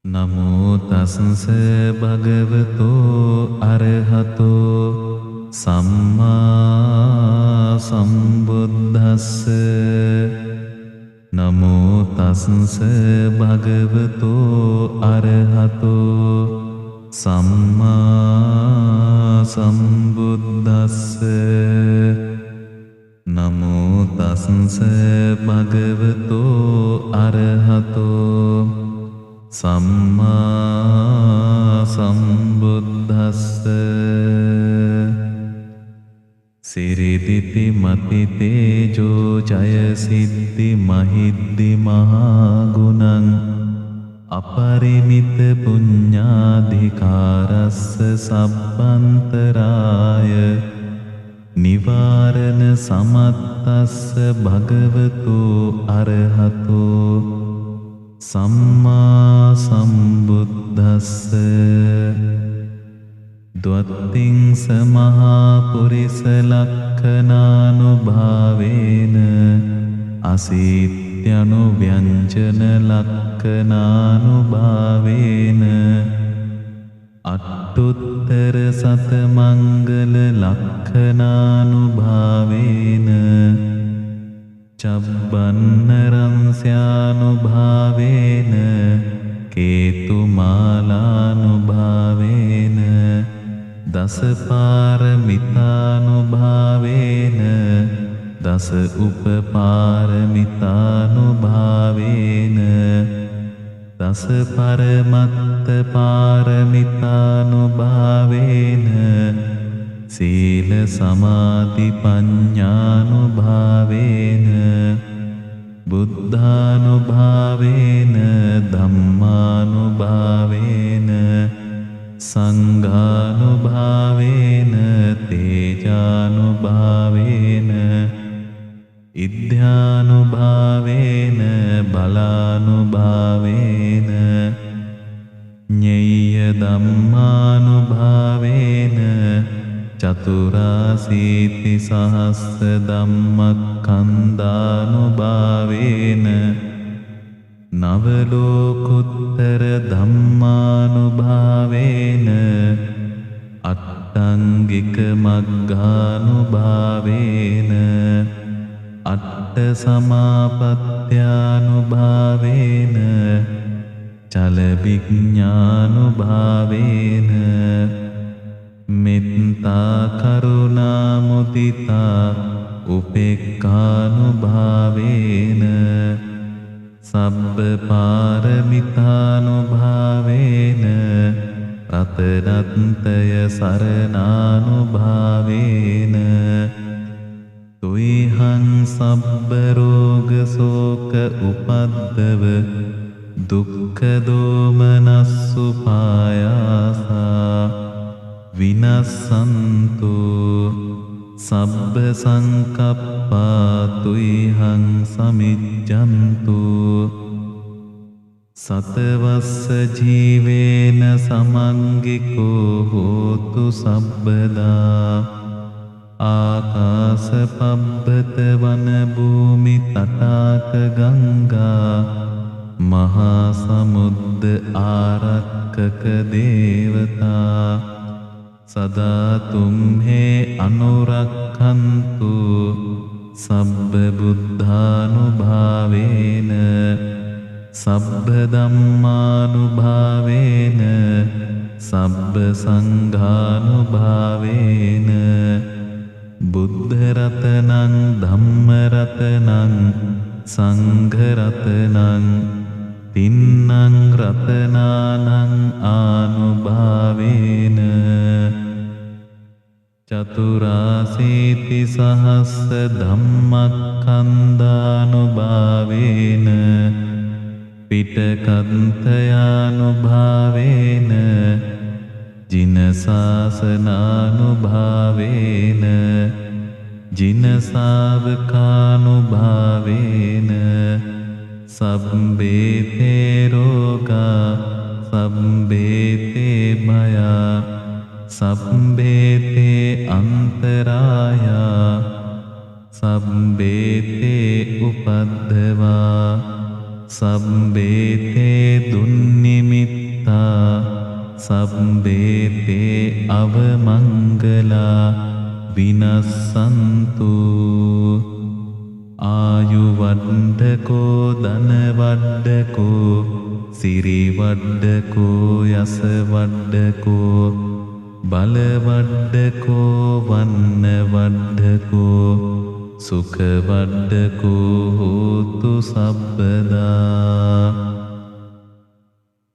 නමෝ තස්ස භගවතෝ අරහතෝ සම්මා සම්බුද්දස්ස. නමෝ තස්ස භගවතෝ අරහතෝ සම්මා සම්බුද්දස්ස. නමෝ තස්ස භගවතෝ අරහතෝ සම්මා සම්බුද්දස්ස. සිරිදිති මති තේජෝ ජය සිද්ධි මහිද්දි මහා ගුණං අපරිමිත පුඤ්ඤාධිකාරස්ස සබ්බන්තරාය නිවාරණ සමත්තස්ස භගවතු අරහතෝ සම්මා සම්බුද්දස්ස. ද්වත්තිං සමහා පුරිස ලක්ඛනානුභාවේන අසීත්‍යනු ව්‍යංජන ලක්ඛනානුභාවේන අට්ඨුත්තර සතමංගල ලක්ඛනානුභාවේන චබ්බන්නරංස්යානුභාවේන කේතුමාලානුභාවේන දසපාරමිතානුභාවේන දස උපපාරමිතානුභාවේන දස පරමත්ත පාරමිතානුභාවේන සීල සමාධි පඤ්ඤානුභාවේන බුද්ධානුභාවේන ධම්මානුභාවේන සංඝානුභාවේන තේජානුභාවේන ඉද්ධානුභාවේන බලානුභාවේන ඤෙය්‍ය ධම්මානුභාවේන චතුරාසීති සහස්ස ධම්මක්ඛන්ධානුභාවේන නවලෝකුත්තර ධම්මානුභාවේන අට්ඨංගික මග්ගානුභාවේන අට්ඨ සමාපත්ත්‍යානුභාවේන චල විඥානුභාවේන මෙත්තා කරුණා මුදිතා උපේක්ඛානුභාවේන සබ්බ පාරමිතානුභාවේන රතනත්තය සරණානුභාවේන තුයිහං සබ්බ රෝග සෝක උපද්දව දුක්ඛ දෝමනස්සු පායාසා විනස්සන්තු සබ්බ සංකප්පා තුයිහං සමිජ්ජන්තු සතවස්ස ජීවේන සමංගිකෝ හෝතු සබ්බදා ආකාස පබ්බත වන භූමි තටාක ගංගා මහා සමුද්ද ආරක්කක දේවතා සදා තුම්හේ අනුරක්ඛන්තු සබ්බ බුද්ධානුභාවේන සබ්බ ධම්මානුභාවේන සබ්බ සංඝානුභාවේන බුද්ධ රතනං ධම්ම රතනං සංඝ රතනං තින්නං රතනානං ආනුභාවේන චතුරාසීති සහස්ස ධම්මක්ඛන්ධානුභාවේන පිටකන්තයානුභාවේන ජින ශාසනානුභාවේන ජින ශාවකානුභාවේන සබ්බේතේ රෝගා සබ්බේතේ භයා සබ්බේතේ අන්තරායා සබ්බේතේ උපද්දවා සබ්බේතේ දුන්නිමිත්තා සබ්බේතේ අවමංගලා විනස්සන්තු ආයුවණ්ඩකෝ ධනවණ්ඩකෝ සිරිවණ්ඩකෝ යසවණ්ඩකෝ බලවණ්ඩකෝ වන්නවණ්ඩකෝ සුඛවණ්ඩකෝ හෝතු සබ්බදා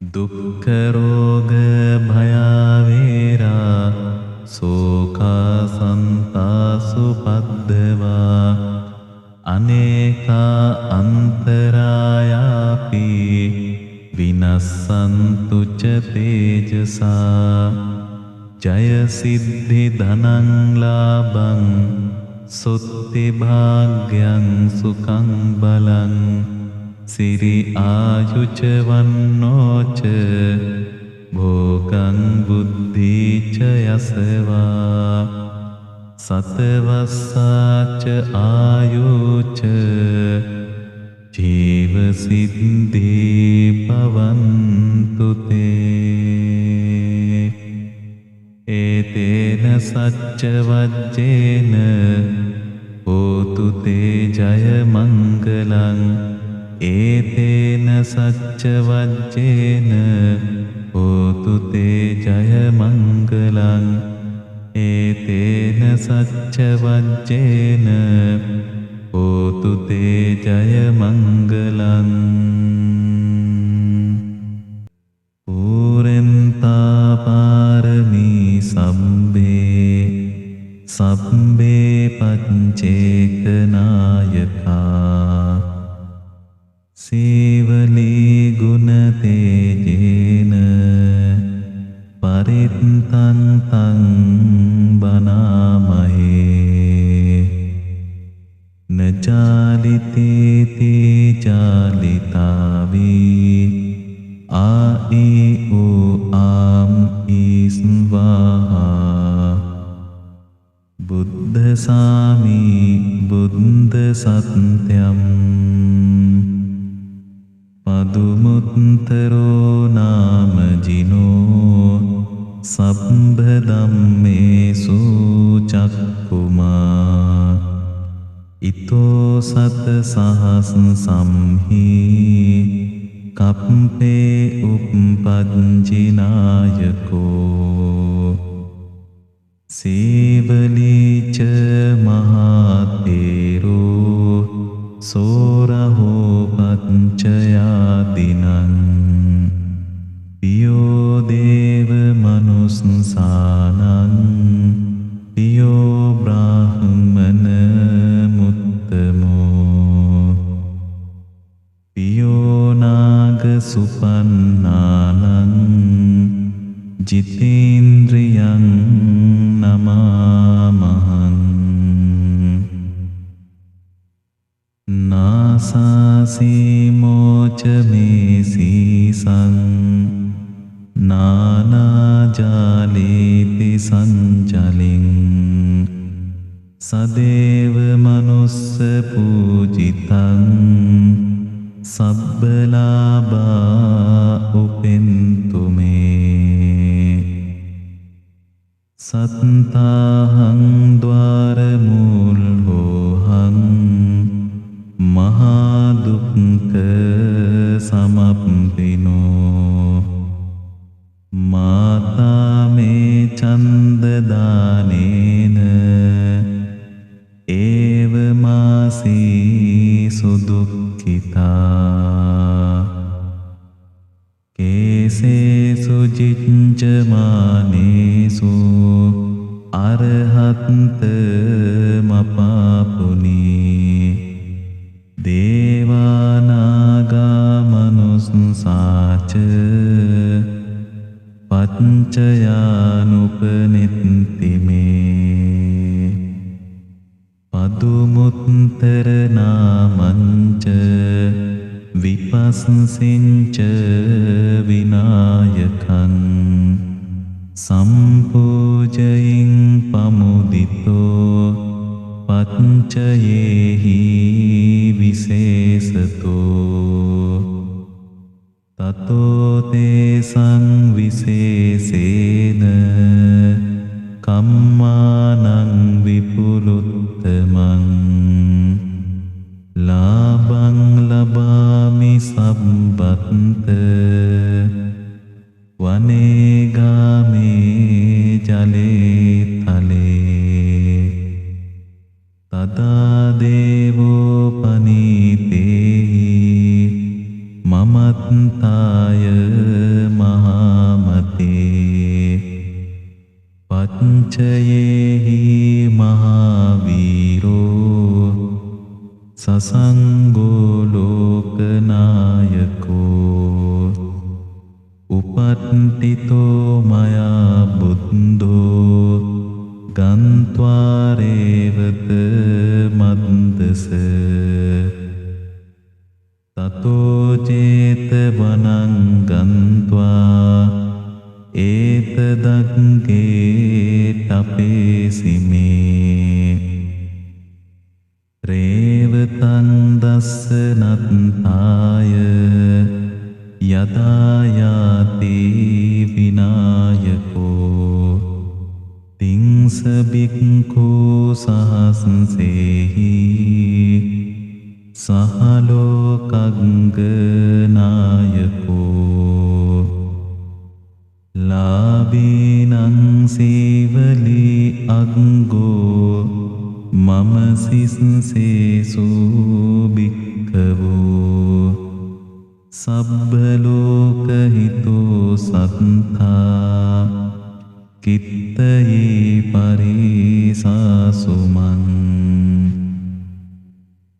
දුක්ඛ රෝග භයාවේරා සෝකා සන්තාසුපද්දවා අනේකා අන්තරායාපි විනස්සන්තු ච තේජසා ජය සිද්ධි ධනං ලාභං සුත්ති භාග්‍යං සුඛං බලං සිරි ආයුච වන්නෝච භෝගං බුද්ධීච යසවා සතවස්සාච ආයුච ජීව සිද්ධී පවන්තු තේ ඒතේන සච්ච වජ්ජේන හෝතු තේ ජය මංගලං ඒතේන සච්ච වජ්ජේන හෝතු තේ ජය මංගලං ඒතේන සච්ච වජ්ජේන හෝතු තේ ජය මංගලං පූරෙන්තා පාරමී සම්බේ සබ්බේ පච්චේක නායකා සීවලී ගුණ තේජේන පරිත්තං තං බනාමහේ නජාලිතේති ජාලිතාවී ආයි ඌ ආම් ඊස්වාහා බුද්ධ සාමී බුද්ධ සත්‍යම් පදුමුත්තරෝ නාම ජිනෝ සබ්බ ධම්මේසු චක්කුමා ඉතෝ සත සහස් සම්හි කප්පේ උප්පජ්ජිනායකෝ සීවලීච මහතේරෝ සෝරහෝ පච්චයාදිනං පියෝ දේව මනුස්සානං පියෝ බ්‍රාහ්මන මුත්තමෝ පියෝ නාග සුපන්නානං ජිතේන්ද්‍රියං නමාමහං නාසාසීමෝච මේසීසං නානාජාලීති සංජලින් සදේව මනුස්ස පූජිතං සබ්බලාභා උපෙන්තු මේ සත්තාහං ද්වාරමූල් හෝහං මහා දුක්ඛ සමප්පිනෝ මාතා මේ ඡන්ද දානේන ඒව මාසී සුදුක්ඛිතා කේසේසු ජිච්ඡමානේසු අරහත් මපාපුනී දේවානාගා මනුස්සාච පච්චයානුපනිත්ති මේ පදුමුත්තර නාමංච විපස්සසින්ච විනායකං සම්පූජයින් පමුදිතෝ පච්චයේහි විශේෂතෝ තතෝ තේසං විශේෂේන කම්මානං විපුලුත්තමං ලාභං ලබාමි සම්බත්ත වනේගාමේ ජලේ තලේ තදා දේවෝ පනීතේහි මමත්තාය මහාමතේ පච්චයේහි මහාවීරෝ සසංගෝ ලෝකනායකෝ උපට්ඨිතෝ මයා බුද්ධෝ ගන්්වාරේවත මන්දස තතෝ චේතවනං ගන්්වා ඒතදග්ගේ තපේසිමේ රේවතං දස්සනත්තාය යදායාති විනායකෝ තිංස බික්ඛු සහස්සේහි සහලෝකග්ග නායකෝ ලාභීනං සීවලි අග්ගෝ මම සිස්සේසු බික්ඛවෝ සබ්බ ලෝක හිතෝ සත්තා කිත්තයේ පරිසාසුමං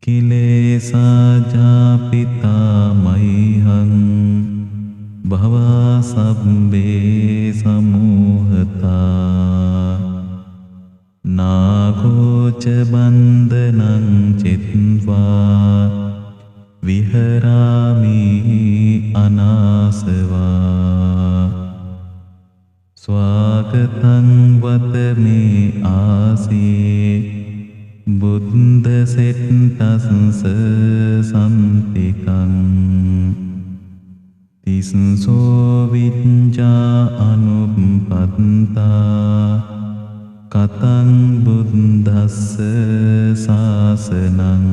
කිලේසා ජාපිතා මයිහං භවා සබ්බේ සමූහතා නාගෝච බන්ධනං චිත්වා විහරාමි අනාසවා ස්වාගතං වත මේ ආසේ බුද්ධ සෙට්ටස්ස සම්තිකං තිස්සෝ විඤ්ඤා අනුප්පත්තා කතං බුද්දස්ස සාසනං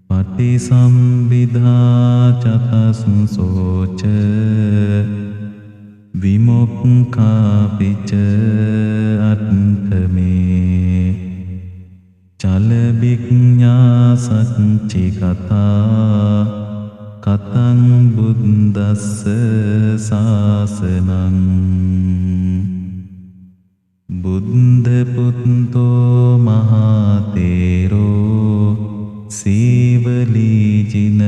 පටිසම්භිදා චතස්සෝච විමුක්ඛාපිච අට්ඨමේ චලවිඥා සච්චිකතා කතං බුද්දස්ස සාසනං බුද්ධ පුත්තෝ මහතේරෝ සීවලීජින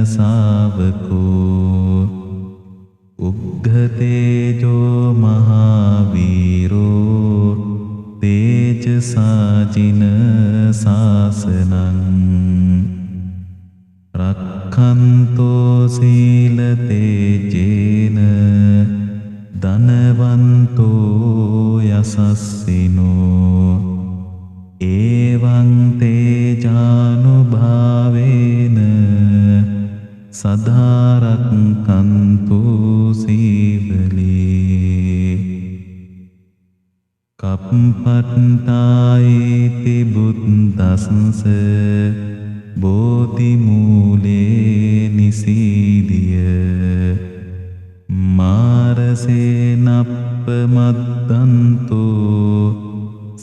සාවකෝ උග්ඝතේජෝ මහාවීරෝ තේජසාජින සාසනං රක්ඛන්තෝ සීල තේජේන ධනවන්තෝ යසස්සිනෝ එවං තේජානුභාවේන සදාරක්ඛන්තු සීවලී කප්පට්ඨායිති බුද්දස්ස බෝධි මූලේ නිසීදිය මාරසේනප්පමද්දන්තෝ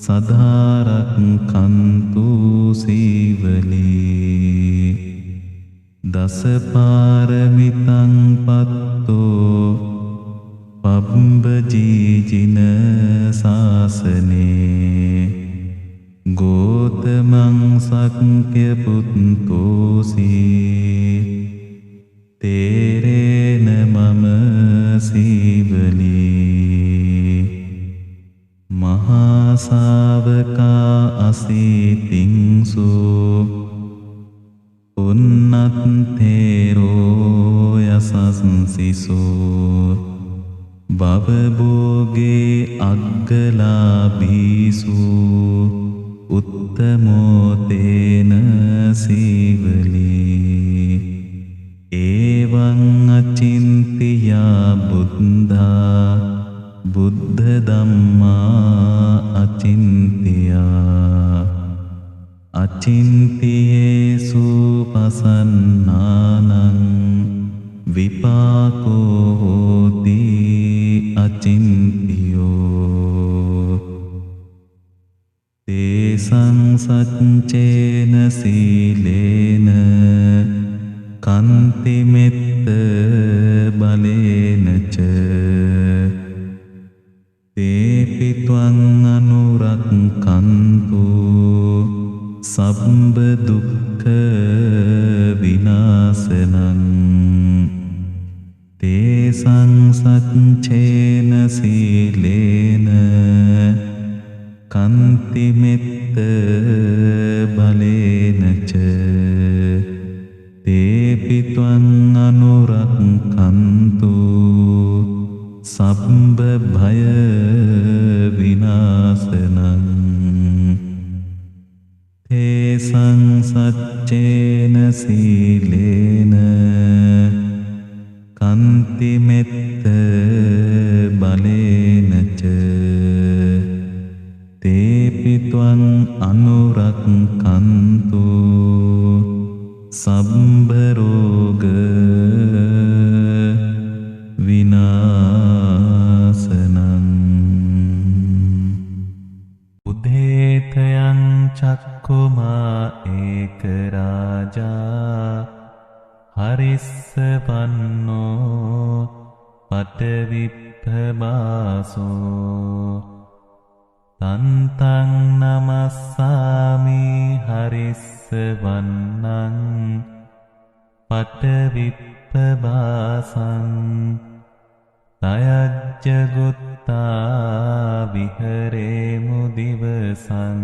සදාරක්ඛන්තු සීවලී දස පාරමිතං පත්තෝ පබ්බජීජින සාසනේ ගෝතමං සක්්‍ය පුත්තෝසී තේරේන මම සීවලී මහා ශාවකා අසීතින්සු උන්නත්තේරෝ යසස්සිසෝ භවභෝගේ අග්ගලාභීසු උත්තමෝ තේන සීවලී ඒවං අචින්තියේසු පසන්නානං විපාකෝ හෝති අචින්තියෝ තේසං සච්චේන සීලේන කන්ති මෙත්ත බලේන ච තේපි ත්වං අනුරක්ඛන්තු සබ්බ දුක්ඛ විනාශනං තේසං සච්චේන සීලේන කන්ති මෙත්ත බලේන ච තේපි ත්වං අනුරක්ඛන්තු සබ්බ භය විනාශනං තේසං සච්චේන සීලේන කන්ති මෙත්ත බලේන ච තේපි ත්වං අනුරක්ඛන්තු සබ්බ රෝග විනාශනං උදේතයං චක්කුමා ඒක රාජා හරිස්සවන්නෝ පඨවිප්පබාසෝ තන්තං නමස්සාමි හරිස්සවන්නං පඨවිප්පබාසං තයජ්ජගුත්තා විහරේමු දිවසං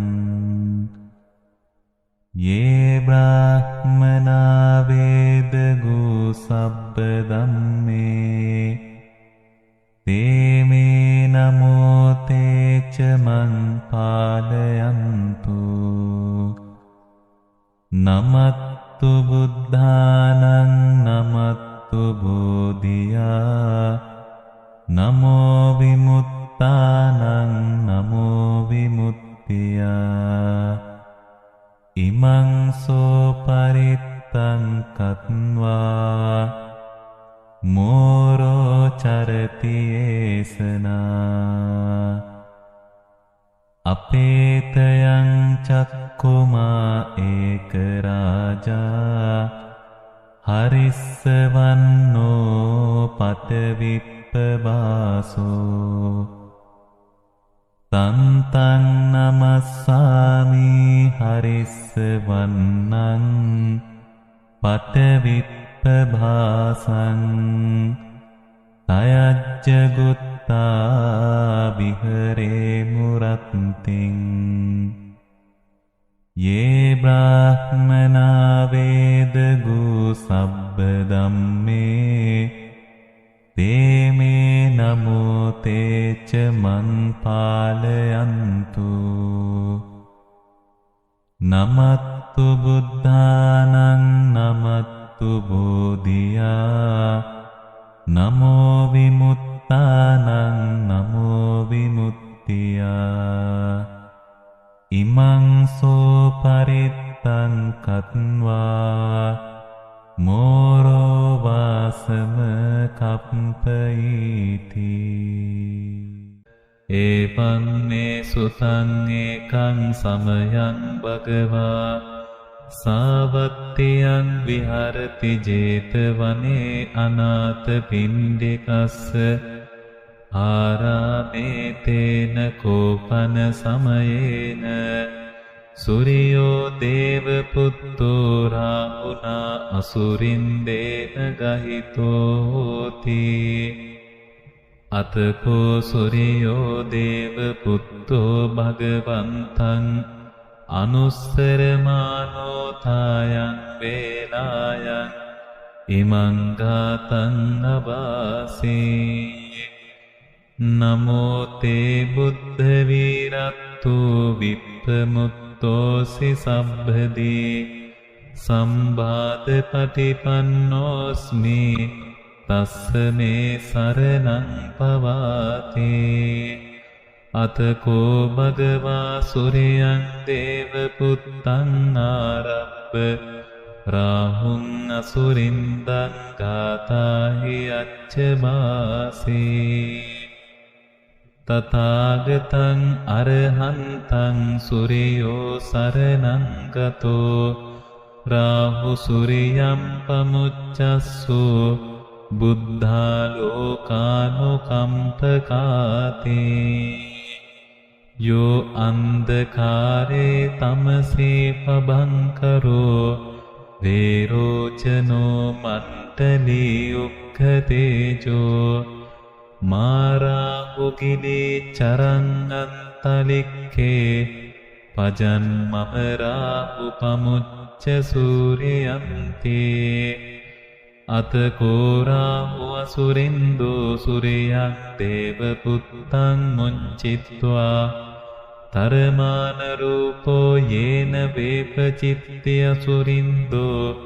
යේ බ්‍රාහ්මනා වේදගු සබ්බ ධම්මේ තේමේ නමෝ තේච මං පාලයන්තු නමත්තු බුද්ධානං නමත්තු බෝධියා නමෝ විමුක්තානං නමෝ විමුක්තියා ඉමං සෝ පරිත්තං කତ୍වා මෝරෝ චරති ඒසනා අපේතයං චක්කුමා ඒක රාජා හරිස්සවන්නෝ පඨවිප්පබාසෝ තන්තං නමස්සාමි හරිස්සවන්නං පඨවිප්පබාසං තයජ්ජගුත්තා විහරේමු රත්තිං යේ බ්‍රාහ්මනා වේදගු සබ්බ ධම්මේ තේමේ නමෝ තේච මං පාලයන්තු නමත්තු බුද්ධානං නමත්තු බෝධියා නමෝ විමුක්තානං නමෝ විමුක්තියා ඉමං සෝ පරිත්තං කତ୍වා මෝරෝ වාසම කප්පයිති ඒපන්නේ සුතං ඒකං සමයං භගවා සාවත්තියං විහරති ජේතවනේ අනාථ පිණ්ඩිකස්ස ආරාමේ තේන කෝපන සමයේන සූර්යෝ දේව පුත්තෝ රාහුනා අසුරින්දේන ගහිතෝ හෝති අතකෝ සූර්යෝ දේව පුත්තෝ භගවන්තං අනුස්සරමානෝ තායං වේලායං ඉමං ගාතං අවාසී නමෝ තේ බුද්ධ වීරත්තු විප්පමුත්තෝසි සම්භදී සම්බාධ පටිපන්නෝස්මි තස්ස මේ සරණං පවාති අතකෝ භගවා සුරියං දේවපුත්තං ආරබ්බ රාහුං අසුරින්දං ගාතාහි අච්චමාසී තථාගතං අරහන්තං සුරියෝ සරණං ගතෝ රාහු සුරියම් පමුච්චස්සු බුද්ධා ලෝකානුකම්පකාතේ යෝ අන්ධකාරේ තමසේ පබංකරෝ වේරෝචනෝ මණ්ඩලී උක්ඛතේජෝ මාරාහුගිලී චරං අත්තලික්ඛේ පජන්මමරාහු පමුච්ච සූරියන්තේ අතකෝ රාහු අසුරින්දෝ සුරියං දේවපුත්තං මුංචිත්වා තරමාන රූපෝ යේන වේපචිත්ති අසුරින්දෝ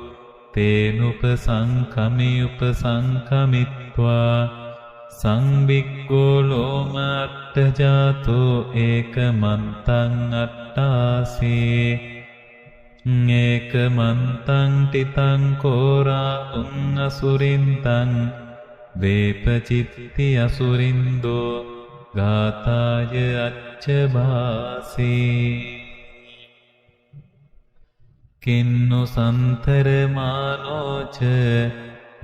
තේනුපසංඛමි උපසංඛමිත්වා සංවිග්ගෝ ලෝම අට්ඨජාතෝ ඒකමන්තං අට්ඨාසේ ඒකමන්තං තිතං කෝරාහුං අසුරින්දං වේපචිත්ති අසුරින්දෝ ගාතාය අච්චභාසී කින්නු සන්තරමානෝච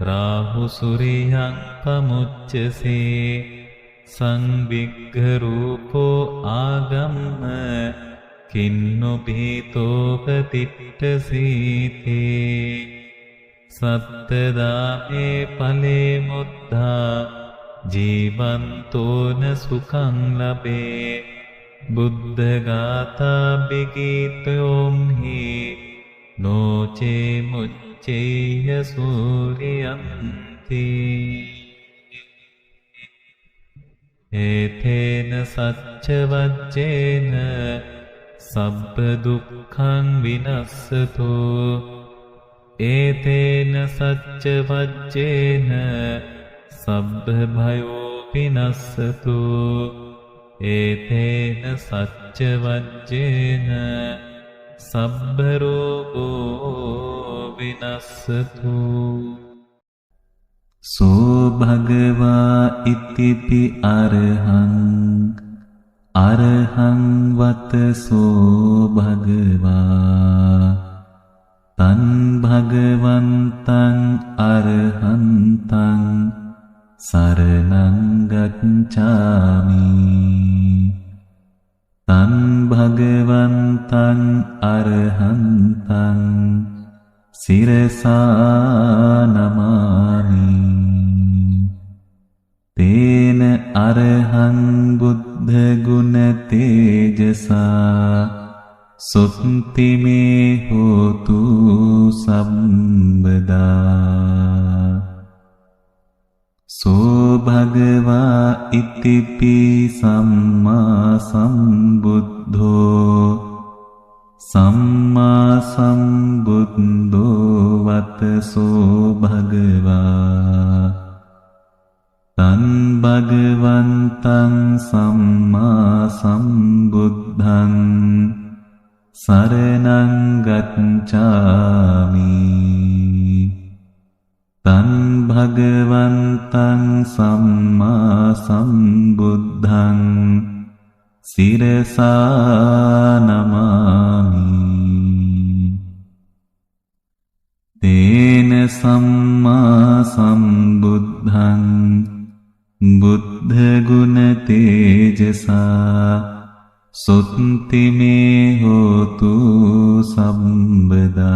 රාහු සුරියං පමුච්චසේ සංවිග්ග රූපෝ ආගම්ම කින්නු පීතෝපතිට්ඨසීතේ සත්තදාමේ ඵලේ මුද්ධා ජීවන්තෝන සුඛං ලබේ බුද්ධ ගාථා බිගීතෝම්හි නොචේ මුච්චේය සූරියන්ති ඒතේන සච්ච වජ්ජේන සබ්බ දුක්ඛං විනස්සතෝ ඒතේන සච්ච වජ්ජේන සබ්බ භයෝ විනස්සතෝ ඒතේන සච්ච වජ්ජේන සබ්බ රෝගෝ විනස්සතෝ සෝ භගවා ඉතිපි අරහං අරහං වතසෝ භගවා තන් භගවන්තං අරහන්තං සරණං ගච්ඡාමි තන් භගවන්තං අරහන්තං සිරසා නමාමි තේන අරහං බුද්ධ ගුණ තේජසා සුත්ති මේ හෝතු සම්බදා සෝ භගවා ඉතිපි සම්මා සම්බුද්ධෝ සම්මා සම්බුද්ධෝ වතසෝ භගවා තන් භගවන්තං සම්මා සම්බුද්ධං සරණං ගච්ඡාමි තන් භගවන්තං සම්මා සම්බුද්ධං සිරසා නමාමි තේන සම්මා සම්බුද්ධං බුද්ධ ගුණ තේජසා සුත්ති මේ හෝතු සම්බදා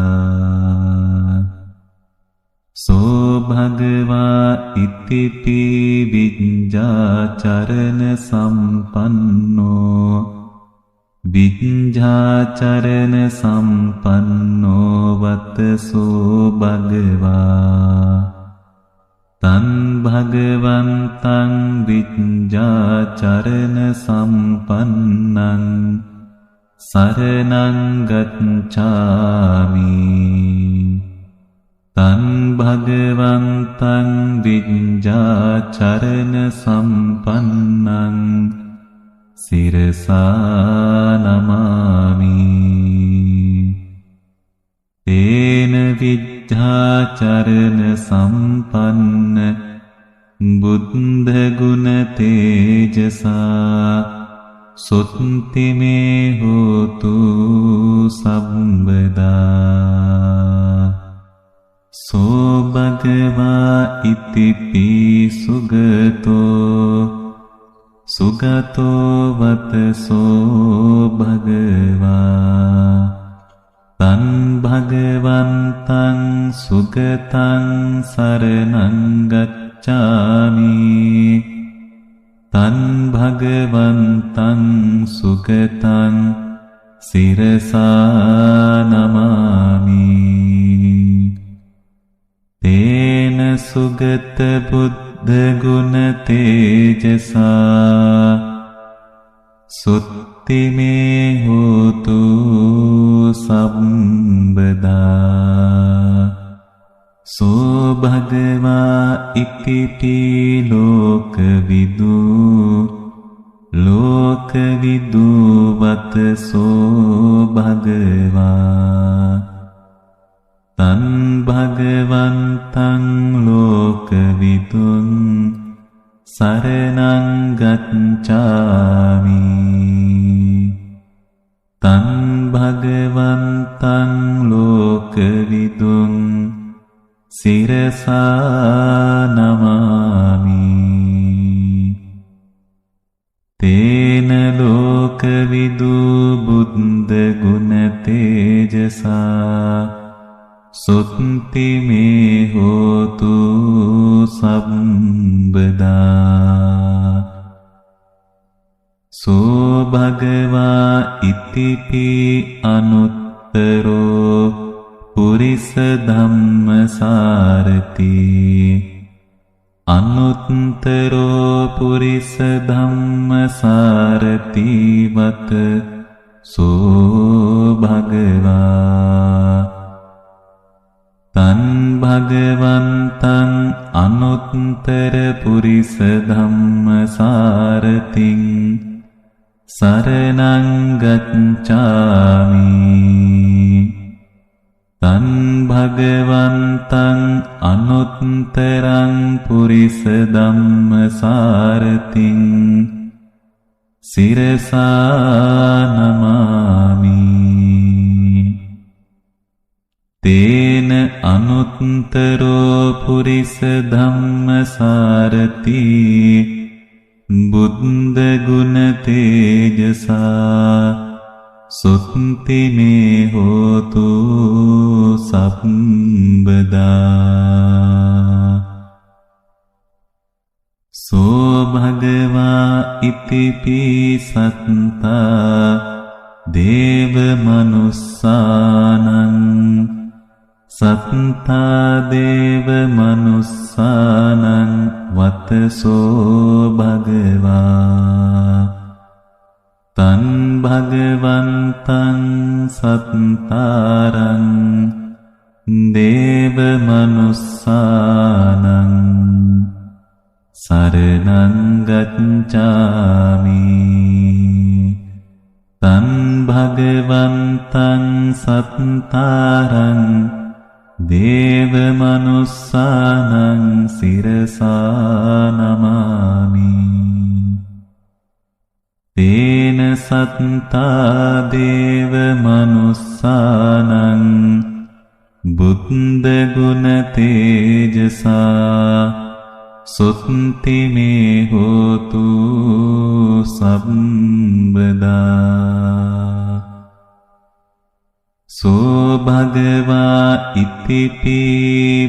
සෝ භගවා ඉතිපි විඤ්ඤාචරණ සම්පන්නෝ විඤ්ඤාචරණ සම්පන්නෝ වතසෝ භගවා තන් භගවන්තං විඤ්ඤාචරණ සම්පන්නං සරණං ගච්ඡාමි තන් භගවන්තං විඤ්ඤාචරණ සම්පන්නං සිරසා නමාමි තේන විද්ධාචරණ සම්පන්න බුද්ධ ගුණ තේජසා සුත්ති මේ හෝතු සම්බදා සෝ භගවා ඉතිපි සුගතෝ වතසෝ භගවා තන් භගවන්තං සුගතං සරණං ගච්ඡාමි තන් භගවන්තං සුගතං සිරසා නමාමි තේන සුගත බුද්ධ ගුණ තේජසා සුත්ති මේ හෝතු සම්බදා සෝ භගවා ඉක්ඛිති ලෝකවිදු වතසෝ භගවා තන් භගවන්තං ලෝකවිදුං සරණං ගච්ඡාමි තන් භගවන්තං ලෝකවිදුං සිරසා නමාමි තේන ලෝකවිදු බුද්ධ ගුණ තේජසා සුත්ති මේ හෝතු සම්බදා සෝ භගවා ඉතිපි අනුත්තරෝ පුරිස ධම්මසාරති අනුත්තරෝ පුරිස ධම්මසාරති වත සෝ භගවා තන් භගවන්තං අනුත්තර පුරිස ධම්මසාරතිං සරණං ගච්ඡාමි තන් භගවන්තං අනුත්තරං පුරිස ධම්මසාරතිං සිරසා නමාමි තේන අනුත්තරෝ පුරිස ධම්මසාරති බුද්ධ ගුණ තේජසා සුත්ති මේ හෝතු සම්බදා සෝ භගවා ඉතිපි සත්තා දේව මනුස්සානං සත්තා දේව මනුස්සානං වතසෝ භගවා තන් භගවන්තං සත්තාරං දේව මනුස්සානං සරණං ගච්ඡාමි තන් භගවන්තං සත්තාරං දේව මනුස්සානං සිරසා නමාමි තේන සත්තා දේව මනුස්සානං බුද්ධ ගුණ තේජසා සුත්ති මේ හෝතු සම්බදා සෝ භගවා ඉතිපි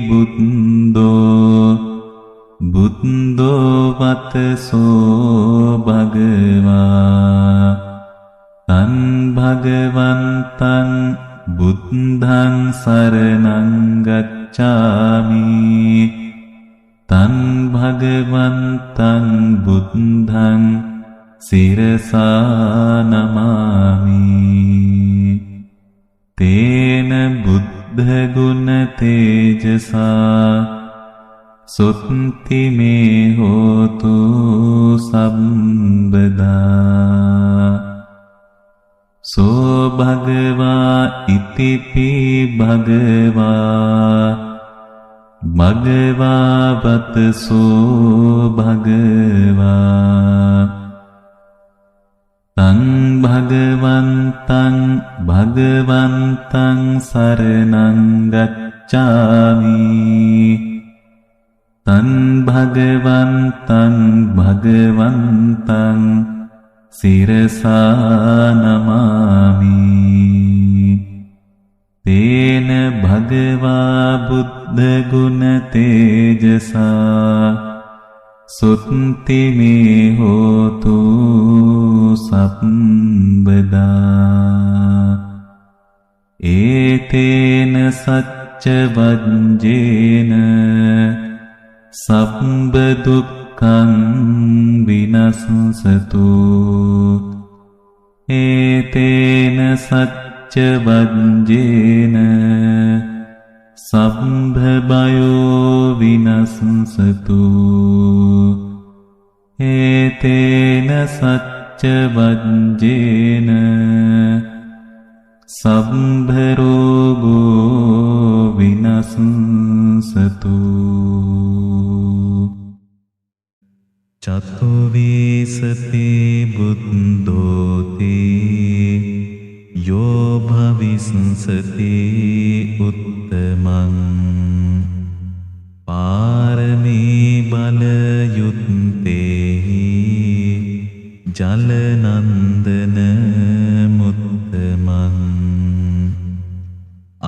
බුද්ධෝ වතසෝ භගවා තන් භගවන්තං බුද්ධං සරණං ගච්ඡාමි තන් භගවන්තං බුද්ධං සිරසා නමාමි තේන බුද්ධ ගුණ තේජසා සුත්ති මේ හෝතු සම්බදා සෝ භගවා ඉතිපි භගවා භගවා වතසෝ භගවා තං භගවන්තං භගවන්තං සරණං ගච්ඡාමි තං භගවන්තං භගවන්තං සිරසා නමාමි තේන භගවා බුද්ධ ගුණ තේජසා සුත්ති මේ හෝතු සම්බදා ඒතේන සච්ච වජ්ජේන සම්බ දුක්ඛං විනස්සතු ඒතේන සච්ච වජ්ජේන සම්භ බයෝ විනස්සතු ඒතේන සච්ච වජ්ජේන සම්භ රෝගෝ විනස්සතු චතුවිසති බුද්ධෝති යෝ භවිස්සති උත්තමං පාරමී බල යුත්තේහි ජලනන්දන මුත්තමං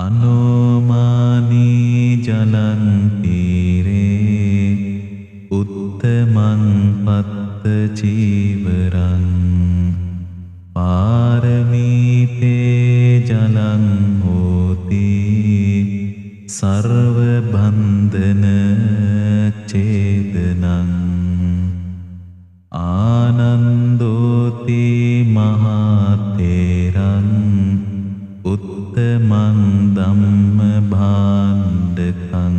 අනෝමානී ජලං තීරේ උත්තමං පත්ත චීවරං පාරමීතේ ජලං හෝති සර්ව බන්ධන ඡේදනං ආනන්දෝති මහතේරං උත්තමං ධම්ම භාණ්ඩකං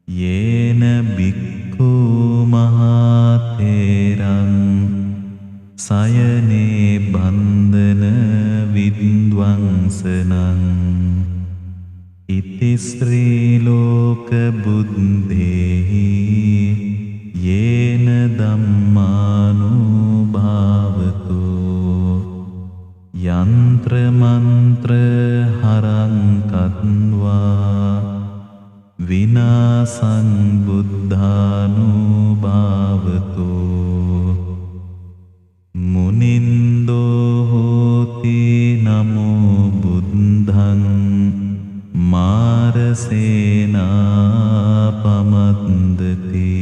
යේන බික්ඛු මහතේරං සයනේ බන්ධන විද්වංසනං ඉති ශ්‍රී ලෝක බුද්දේහි යේන ධම්මානුභාවතු යන්ත්‍ර මන්ත්‍ර හරං කତ୍වා විනාසං බුද්ධානුභාවතු මුනින්දෝ හෝති නමෝ බුද්ධං මාරසේනා පමද්දති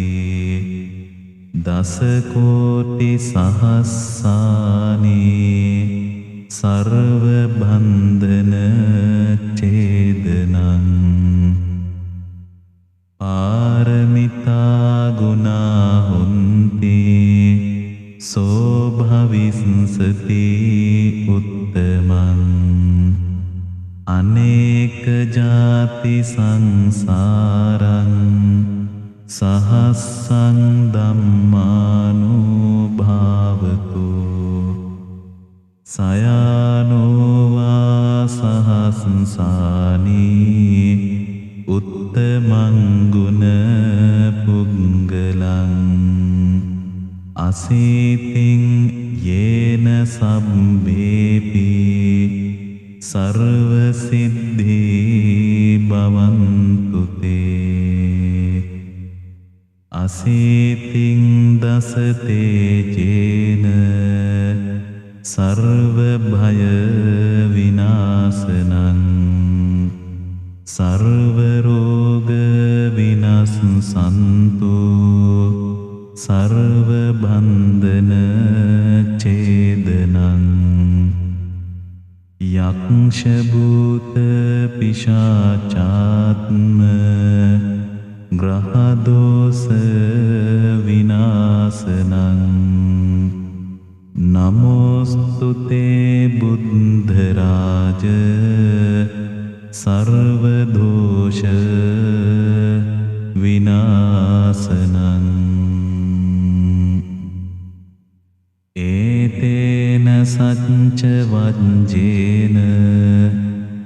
දස කෝටි සහස්සානී සර්ව බන්ධන ඡේදනං පාරමිතා ගුණා හොන්ති සෝ භවිස්සති උත්තමං අනේක ජාති සංසාරං සහස්සං ධම්මානුභාවතු සයානෝවා සහස්සානී උත්තමං ගුණ පුංගලං අසීතින් යේන සම්බේපි සර්ව සිද්ධී භවන්තු තේ අසීතින් දසතේ ජේන සර්ව භය විනාශනං සර්ව රෝග විනස්සන්තු සර්ව බන්ධන ඡේදනං යක්ෂ භූත පිශාචාත්ම ග්‍රහ දෝෂ විනාශනං නමෝස්තුතේ බුද්ධ රාජ සර්ව දෝෂ විනාසනං ඒතේන සච්ච වජ්ජේන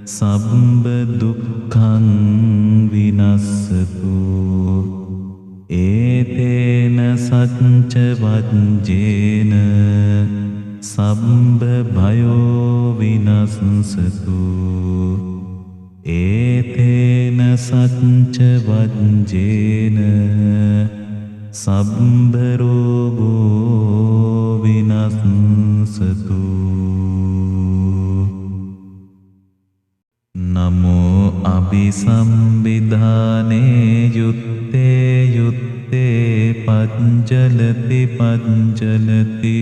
සබ්බ දුක්ඛං විනස්සතු ඒතේන සච්ච වජ්ජේන සබ්බ භයෝ විනස්සතු ඒතේන සච්ච වජ්ජේන සබ්බ රෝගෝ විනස්සතු නමෝ අභිසම්බිධානේ යුත්තේ යුත්තේ පංචලති පංචලති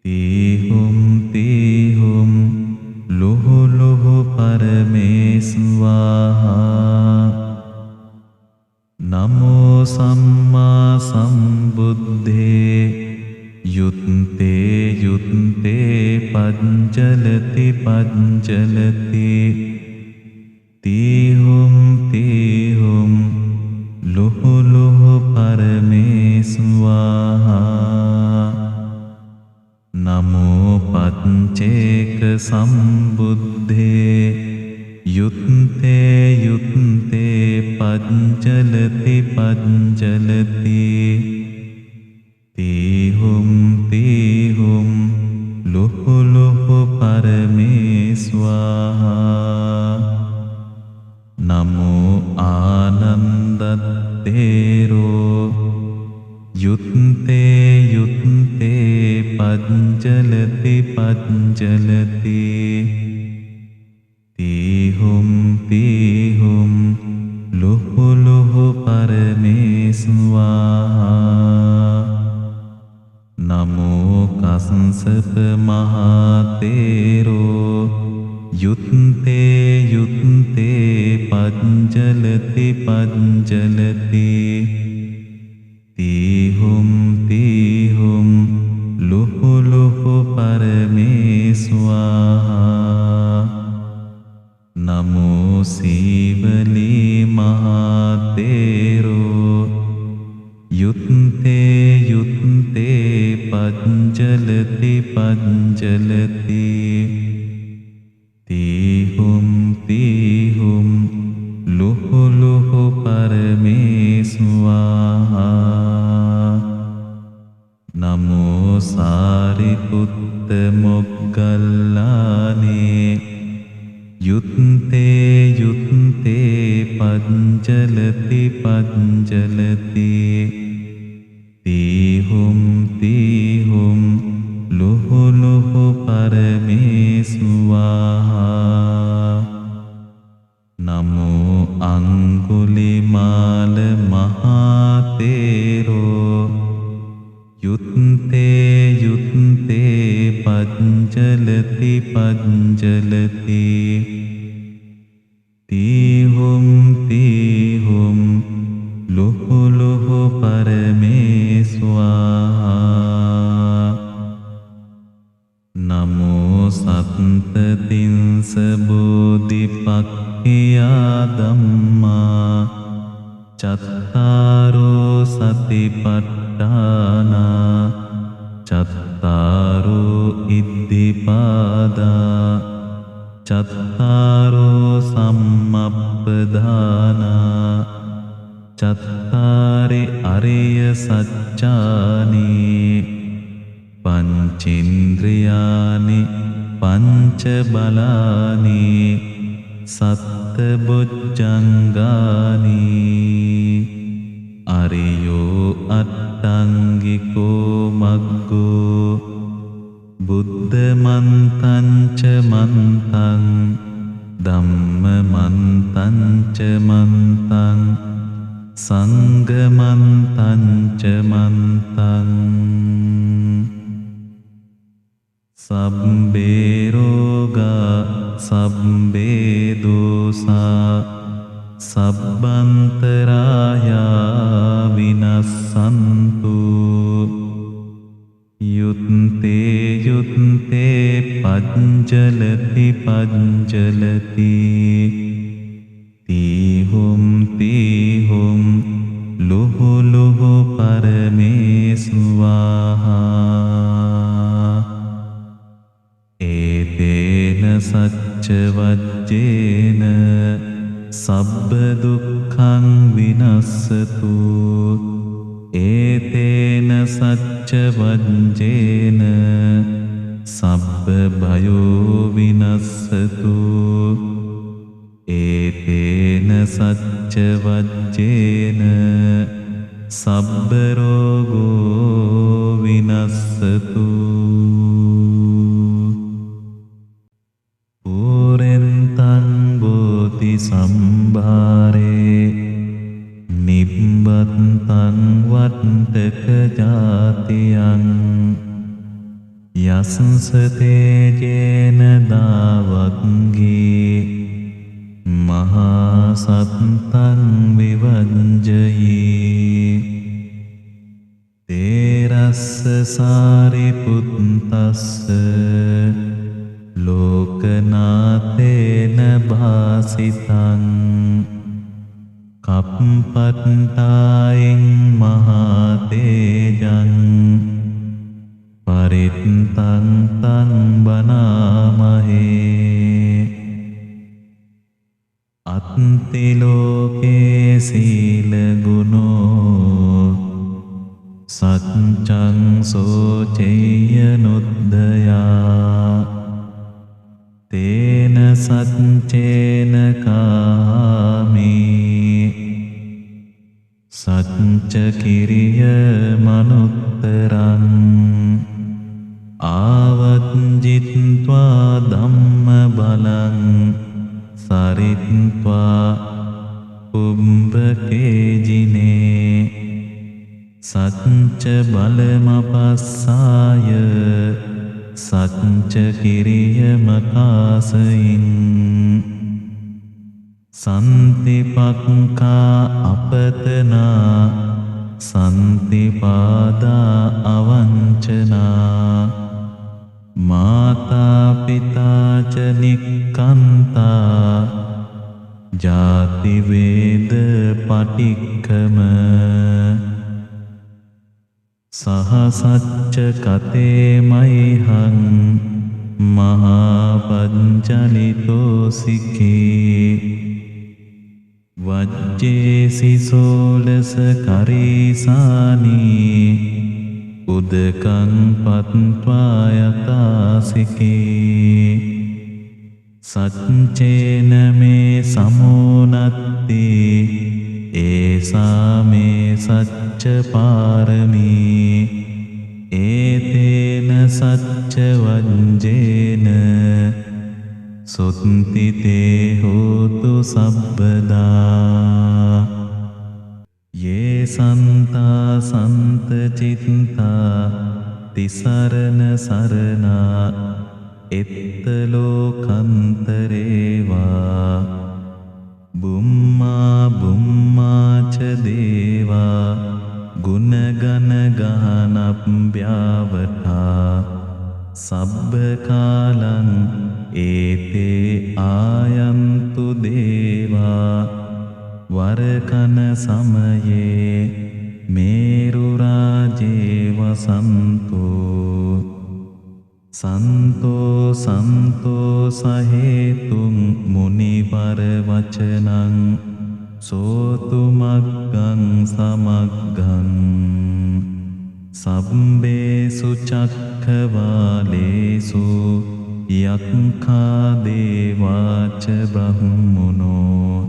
තීහුම් තීහුම් ලුහු ලුහු පරමේස්වාහා නමෝ සම්මා සම්බුද්ධේ යුත්තේ යුත්තේ පංචලති පංචලති තීහුම් තීහුම් ලුහු ලුහු පරමේස්වාහා නමෝ පච්චේක සම්බුද්ධේ යුත්තේ යුත්තේ පංචලති පංචලති තීහුම් තීහුම් ලුහු ලුහු පරමේස්වාහා නමෝ ආනන්දත්තේරෝ යුත්තේ යුත්තේ පංචලති පංචලති තීහුම් තීහුම් ලුහු ලුහු පරමේස්වාහා නමෝ කස්සප මහතේරෝ යුත්තේ යුත්තේ පංචලති පංචලති තීහුම් තීහුම් ලුහු ලුහු පරමේස්වාහා නමෝ සීවලී මහතේරෝ යුත්තේ යුත්තේ පංචලති පංචලති තීහුම් තීහුම් ලුහු ලුහු පරමේස්වාහා නමෝ සාරිපුත්ත මොග්ගල්ලානේ යුත්තේ යුත්තේ පංචලති පංචලති තීහුම් තීහුම් ලුහු ලුහු පරමේස්වාහා නමෝ අංගුලිමාල මහතේරෝ යුත්තේ යුත්තේ පංචලති පංචලති තීහුම් තීහුම් ලුහු ලුහු පරමේස්වාහා නමෝ සත්තතින්ස බෝධිපක්ඛියා ධම්මා චත්තාරෝ සතිපට්ඨානා චත්තාරෝ ඉද්ධිපාදා චත්තාරෝ සම්මප්පදානා චත්තාරි අරිය සච්චානි පංචේන්ද්‍රියානි පංච බලානි සත්ත බොජ්ජංගානි අරියෝ අට්ටංගිකෝ මග්ගෝ බුද්ධ මන්තං ච මන්තං ධම්ම මන්තං ච මන්තං සංඝ මන්තං ච මන්තං සබ්බේ රෝගා සබ්බේ දෝසා සබ්බන්තරායා විනස්සන්තු යුත්තේ යුත්තේ පංචලති පංචලති තීහුම් තීහුම් වජ්ජේන සබ්බ දුක්ඛං විනස්සතු ඒතේන සච්ච වජ්ජේන සබ්බ භයෝ විනස්සතු ඒතේන සච්ච වජ්ජේන සබ්බ රෝගෝ විනස්සතු පුරෙන්තං බෝධි සම්භාරේ නිබ්බත්තං වත්තක ජාතියං යස්ස තේජේන දාවග්ගී මහා සත්තං විවංජයී තේරස්ස සාරිපුත්තස්ස ලෝකනාතේන භාසිතං කප්පට්ඨායින් මහා තේජං පරිත්තං තං බනාමහේ අත්ති ලෝකේ සීල ගුණෝ සච්ඡං සෝචේය නුද්දයා තේන සච්චේන කාමී සච්ච කිරිය මනුත්තරං ආවත්ජිත්වා ධම්ම බලං සරිත්වා උම්බකේජිනේ සච්ච බලමපස්සාය සච්ච කිරිය මකාසයින් සන්තිපක්ඛා අපතනා සන්තිපාදා අවංචනා මාතා පිතා ච නික්ඛන්තා ජාති වේද පටික්කම සහ සච්ච කතේ මයිහං මහා පංචලිතෝ සිකේ වජ්ජේසි සෝලස කරීසානී උදකං පත්වා යතාසිකේ සච්චේන මේ සමෝනත්ති ඒසා මේ සච්ච පාරමී ඒතේන සච්ච වජ්ජේන සුත්ති තේ හෝතු සබ්බදා යේ සන්තා සන්ත චිත්තා තිසරණ සරණා එත්ත ලෝකන්තරේවා බුම්මා බුම්මාච දේවා ගුණගන ගහනප්භ්‍යාවඨා සබ්බ කාලං ඒතේ ආයන්තු දේවා වරකන සමයේ මේරු රාජේ වසන්තෝ සන්තෝ සන්තෝ සහේතුං මුනිවර වචනං සෝතු මග්ගං සමග්ගං සම්බේසු චක්ඛවාලේසු යක්ඛා දේවාච බ්‍රහ්මනෝ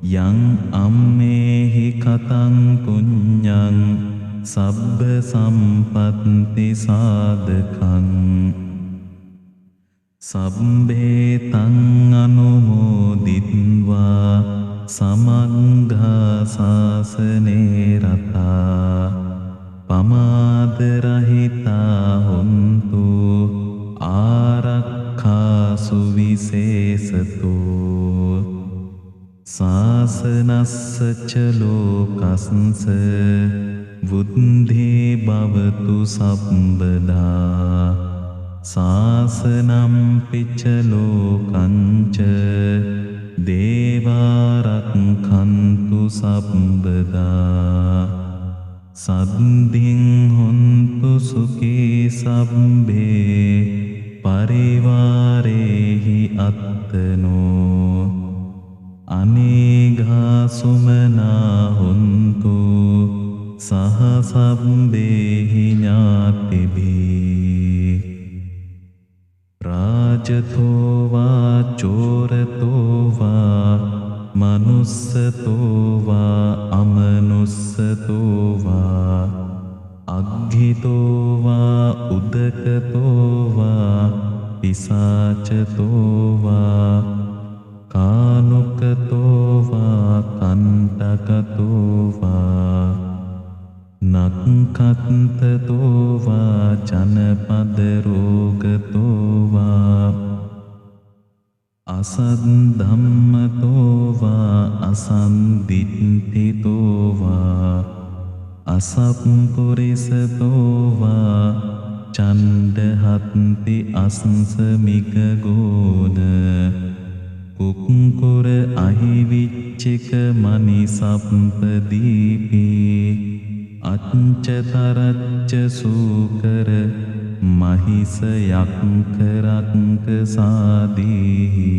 යං අම්මේහි කතං පුඤ්ඤං සබ්බ සම්පත්ති සාධකං සම්බේ තං අනුමෝදිත්වා සමග්ගා සාසනේ රතා පමාද රහිතා හොන්තු ආරක්ඛාසු විශේෂතෝ සාසනස්ස ච ලෝකස්ස බුද්ධි භවතු සම්බදා සාසනම් පිච්ච ලෝකංච දේවාරක්ඛන්තු සම්බදා සද්ධින් හොන්තු සුඛී සම්බේ පරිවාරේහි අත්තනෝ සුමනා හොන්තු සහ සබ්බේහි ඥාතිභී රාජතෝ වා චෝරතෝ වා මනුස්සතෝ වා අමනුස්සතෝ වා අග්ගිතෝ වා උදකතෝ වා පිසාචතෝ වා කානුකතෝ වා කණ්ඨකතෝ වා නක්ඛත්තතෝ වා ජනපද රෝගතෝ වා අසද්ධම්මතෝ වා අසන්දිට්ඨිතෝ වා අසප්පුරිසතෝ වා චණ්ඩහත්ති අස්සමික ගෝන කුක්කුර අහිවිච්චික මනිසප්පදීපී අච්චතරච්ච සූකර මහිස යක්කරක්ක සාදීහි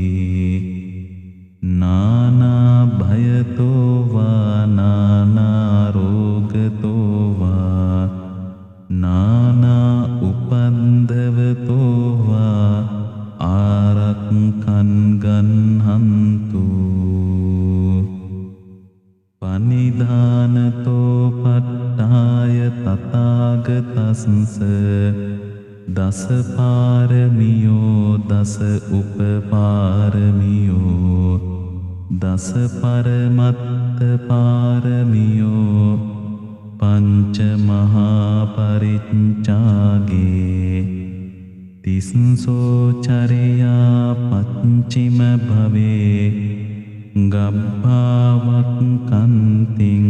නානා භයතෝ වා නානා රෝගතෝ වා නානා උපන්දවතෝ වා ආරක්ඛන් ගන්හන්තු පනිධානතෝ පට්ඨාය තථාගතස්ස දස පාරමියෝ දස උපපාරමියෝ දස පරමත්ත පාරමියෝ පංච මහා පරිච්ඡාගේ තිස්සෝ චරයා පච්චිම භවේ ගබ්භාවක්ඛන්තිං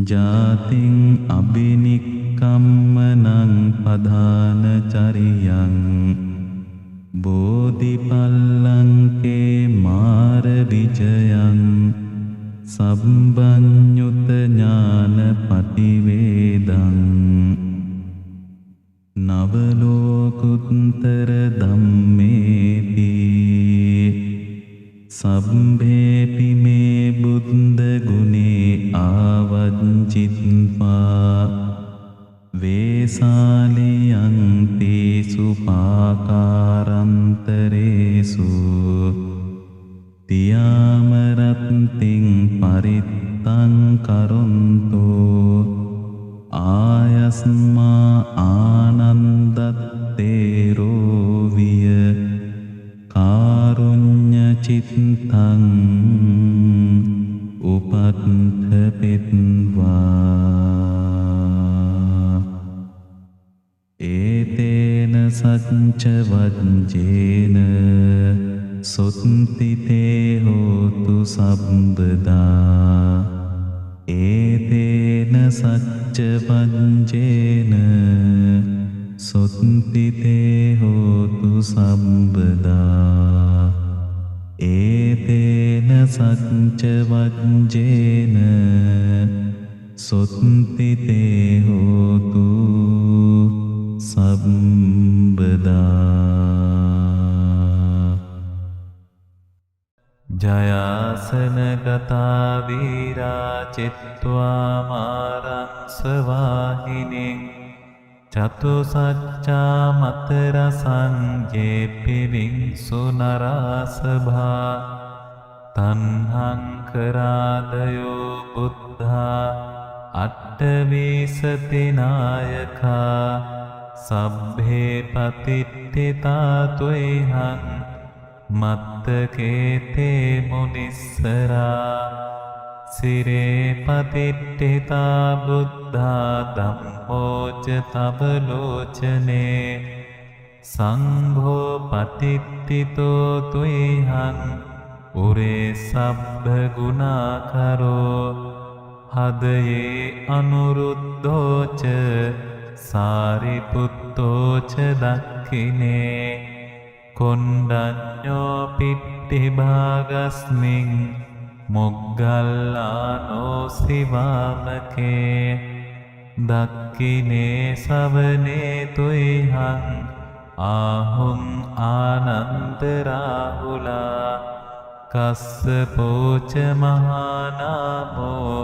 ජාතින් අබිනික්කම්මනං පධාන චරියං බෝධිපල්ලංකේ මාර විජයං සම්බඤ්ඤුත ඥාන පටිවේදං නවලෝකුත්තර ධම්මේති සබ්බේපි මේ බුද්ධ ගුණේ ආවජ්ජිත්වා වේසාලියං තේසු පාකාරන්තරේසු තියාමරත්තිං පරිත්තං කරොන්තෝ ආයස්මා ආනන්දත්තේරෝ විය කාරුණ්‍ය චිත්තං උපට්ඨපෙත්වා ඒතේන සච්ච වජ්ජේන සොත්තිතේ හෝතු සම්බදා ඒතේන සච්ච වජ්ජේන සොත්තිතේ හෝතු සම්බදා ඒතේන සච්ච වජ්ජේන සොත්තිතේ හෝතු සම්බදා ජයාසන ගතා වීරා චිත්වා මාරං සවාහිනින් චතුසච්චා මතරසං යේපි විංසු නරාසභා තන්හං කරාදයෝ බුද්ධා අට්ඨවිසති නායකා සබ්බේ පතිට්ඨිතා ත්වයං මත්තකේතේ මුනිස්සරා සිරේ පතිට්ඨිතා බුද්ධා ධම්මෝච තවලෝචනේ සංඝෝ පතිට්ඨිතෝ ත්වයං උරේ සබ්බ ගුණාකරෝ හදයේ අනුරුද්ධෝච සාරිපුත්තෝච දක්ඛිනේ කොණ්ඩඤ්ඤෝ පිට්ඨිභාගස්මින් මොග්ගල්ලානෝ සිවාමකේ දක්ඛිනේ සවනේ තුයිහං ආහුං ආනන්ද රාහුලා කස්සපෝච මහානාමෝ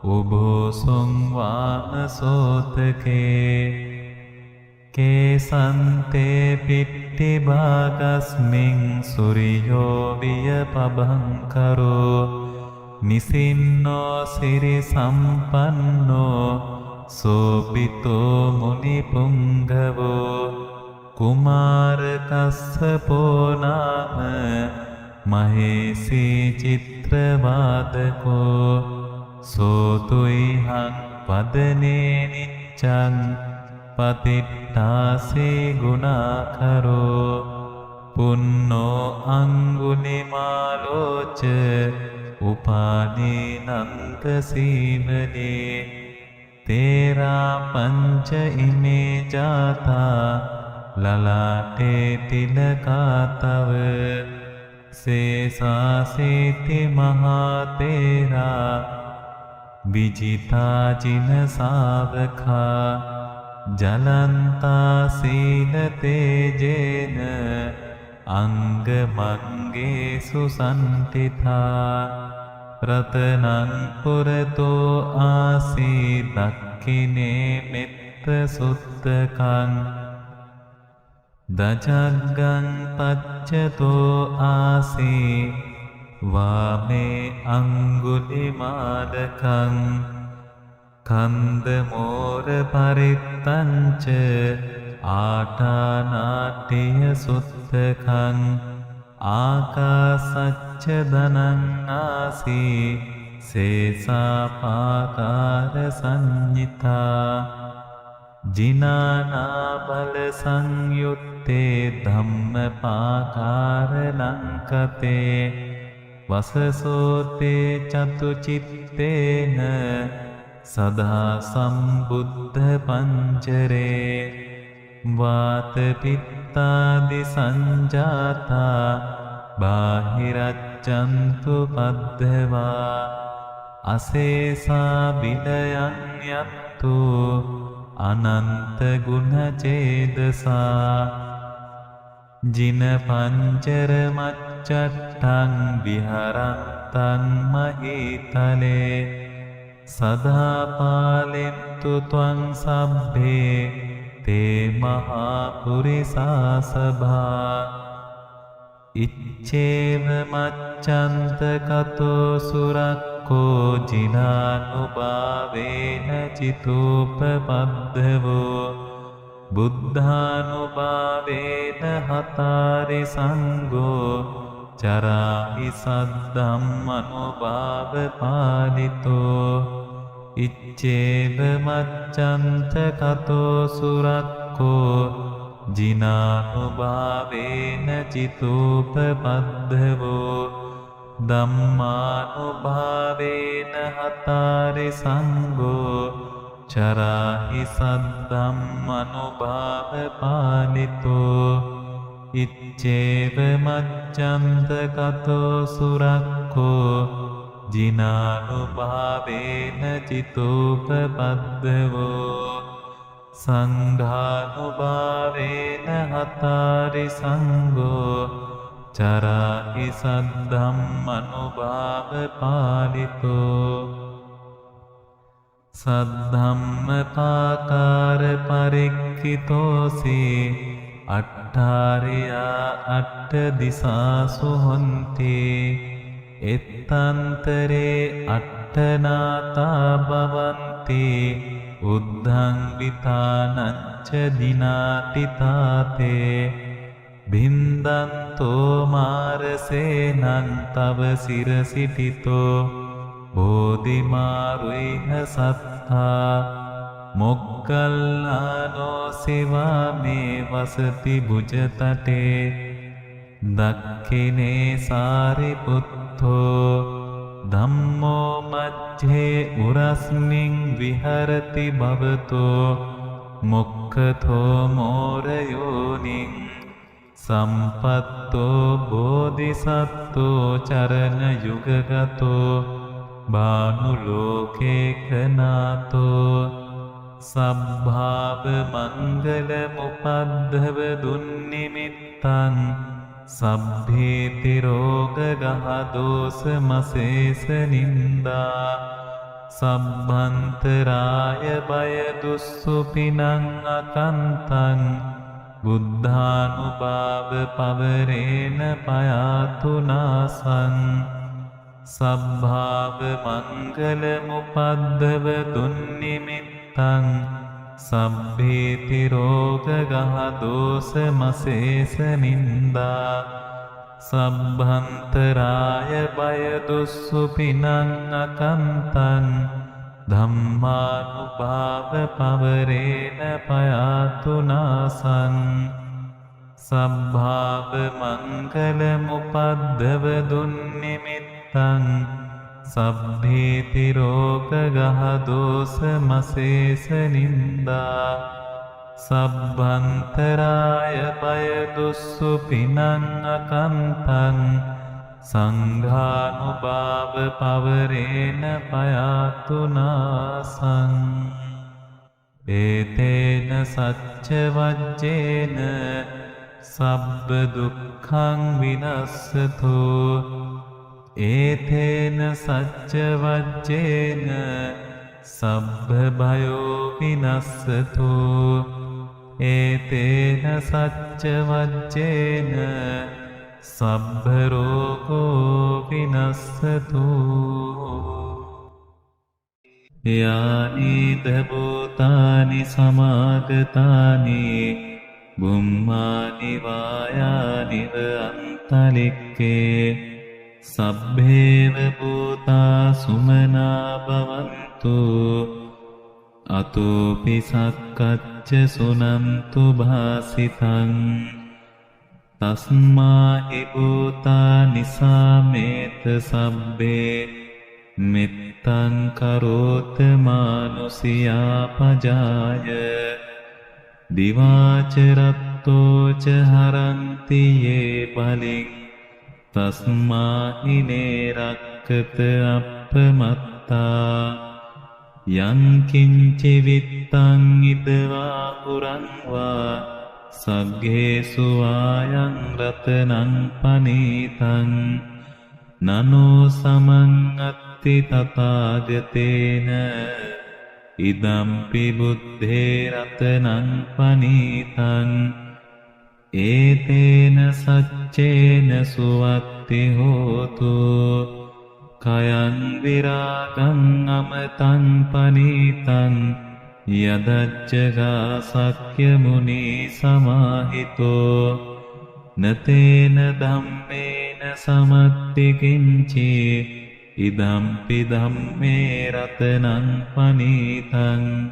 උභෝසුං වාමසෝතකේ කේසන්තේ පිට්ටි භාගස්මින් සුරියෝ විය පබංකරෝ නිසින්නෝ සිරි සම්පන්නෝ සෝපිතෝ මුනි පුංගවෝ කුමාර කස්සපෝ නාම මහේසී චිත්‍රවාදකෝ සෝතුයිහං පදනේ නිච්ඡං පතිට්ඨාසේ ගුණාකරෝ පුන්නෝ අංගුලිමාලෝච උපානීනන්ත සීවනේ තේරා පංච ඉමේ ජාතා ලලාටේ තිලකාතව සේසාසීති මහතේරා විජිතා ජින සාවකා ජලන්තා සීල තේජේන අංගමංගේ සුසන්තිතා රතනං පුරතෝ ආසී දක්ඛිනේ මෙත්ත සුත්තකං දජග්ගං පච්චතෝ ආසී වාමේ අංගුලිමාලකං කන්ද මෝර පරිත්තංච ආටානාට්‍ය සුත්තකං ආකාසච්ච දනං ආසී සේසාපාකාර සංඤිතා ජිනානා බල සංයුත්තේ ධම්මපාකාර ලංකතේ වසසෝතේ චතුචිත්තේන සදා සම්බුද්ධ පංචරේ වාත පිත්තාදි සංජාතා බාහිරච්ඡන්තු පද්දවා අසේසා විදයන් යත්තු අනන්ත ගුණ චේදසා ජින පංචර මච්චට්ටං විහරන්තං මහීතලේ සදා පාලෙන්තු ත්වං සබ්බේ තේ මහා පුරිසා සභා ඉච්ඡේව මච්ඡන්ත කතෝ සුරක්ඛෝ ජිනානුභාවේන චිතෝපපද්දවෝ බුද්ධානුභාවේන හතාරි සංඝෝ චරාහි සද්ධම්මනුභාව පාලිතෝ ඉච්ඡේව මච්ඡන්ත කතෝ සුරක්ඛෝ ජිනානුභාවේන චිතෝපපද්දවෝ ධම්මානුභාවේන හතාරි සංඝෝ චරාහි සද්ධම්මනුභාව පාලිතෝ ඉච්ඡේව මච්ඡන්ත කතෝ සුරක්ඛෝ ජිනානුභාවේන චිතෝපපද්දවෝ සංඝානුභාවේන හතාරි සංඝෝ චරාහි සද්ධම්මනුභාව පාලිතෝ සද්ධම්මපාකාර පරික්ඛිතෝසී අට්ඨාරියා අට්ඨ දිසාසු හොන්ති එත්තන්තරේ අට්ඨනාතා භවಂತಿ උද්ධං විතානංච දිනාතිතාතේ බින්දන්තෝ මාරසේනං තව සිරසිටිතෝ බෝධිමාරුයිහ සත්තා මොග්ගල්ලානෝ සේවාමේ වසති බුජතටේ දක්ඛිනේ සාරිපුත්තෝ ධම්මෝ මජ්ජේ උරස්මින් විහරති භවතෝ මොක්ඛතෝ මෝරයෝනින් සම්පත්තෝ බෝධිසත්වෝ චරණ යුගගතෝ බානුලෝකේකනාතෝ සබ්භාව මංගල මුපද්දව දුන්නිමිත්තං සබ්භේති රෝග ගහ දෝස මසේස නින්දා සබ්බන්තරාය බය දුස්සුපිනං අකන්තං බුද්ධානුභාව පවරේන පයාතුනාසං සබ්භාව මංගල මුපද්දව දුන්නිමිත්තං සබ්භේති රෝග ගහ දෝස මසේස නින්දා සබ්බන්තරාය බය දුස්සුපිනං අකන්තං ධම්මානුභාව පවරේන පයාතුනාසං සබ්භාව මංගල මුපද්දව දුන්නිමිත්තං සබ්භේති රෝග ගහ දෝස මසේස නින්දා සබ්බන්තරාය බය දුස්සුපිනං අකන්තං සංඝානුභාව පවරේන පයාතුනාසං ඒතේන සච්ච වජ්ජේන සබ්බ දුක්ඛං විනස්සතු ඒතේන සච්ච වජ්ජේන සබ්බ භයෝ විනස්සතු ඒතේන සච්ච වජ්ජේන සබ්බ රෝගෝ විනස්සතු යානිද භූතානි සමාගතානි බුම්මානි වායානිව අන්තලික්කේ සබ්බේව භූතා සුමනා භවන්තු අතෝපි සක්කච්ච සුනන්තු භාසිතං තස්මාහි භූතා නිසාමේත සබ්බේ මෙත්තං කරෝත මානුසියා පජාය දිවාචරත්තෝච හරන්ති යේ බලින් තස්මාහි නේරක්කත අප්පමත්තා යංකින්චි විත්තං ඉදවා පුරංවා සග්ගේසු ආයං රතනං පනීතං නනෝ සමං අත්ති තථාගතේන ඉදම්පි බුද්ධේ රතනං පනීතං ඒතේන සච්චේන සුවත්ති හෝතු කයං විරාගං අමතං පනීතං යදච්චගා සක්්‍ය මුනි සමාහිතෝ නතේන ධම්මේන සමත්ති කිංචි ඉදම්පි ධම්මේ රතනං පනීතං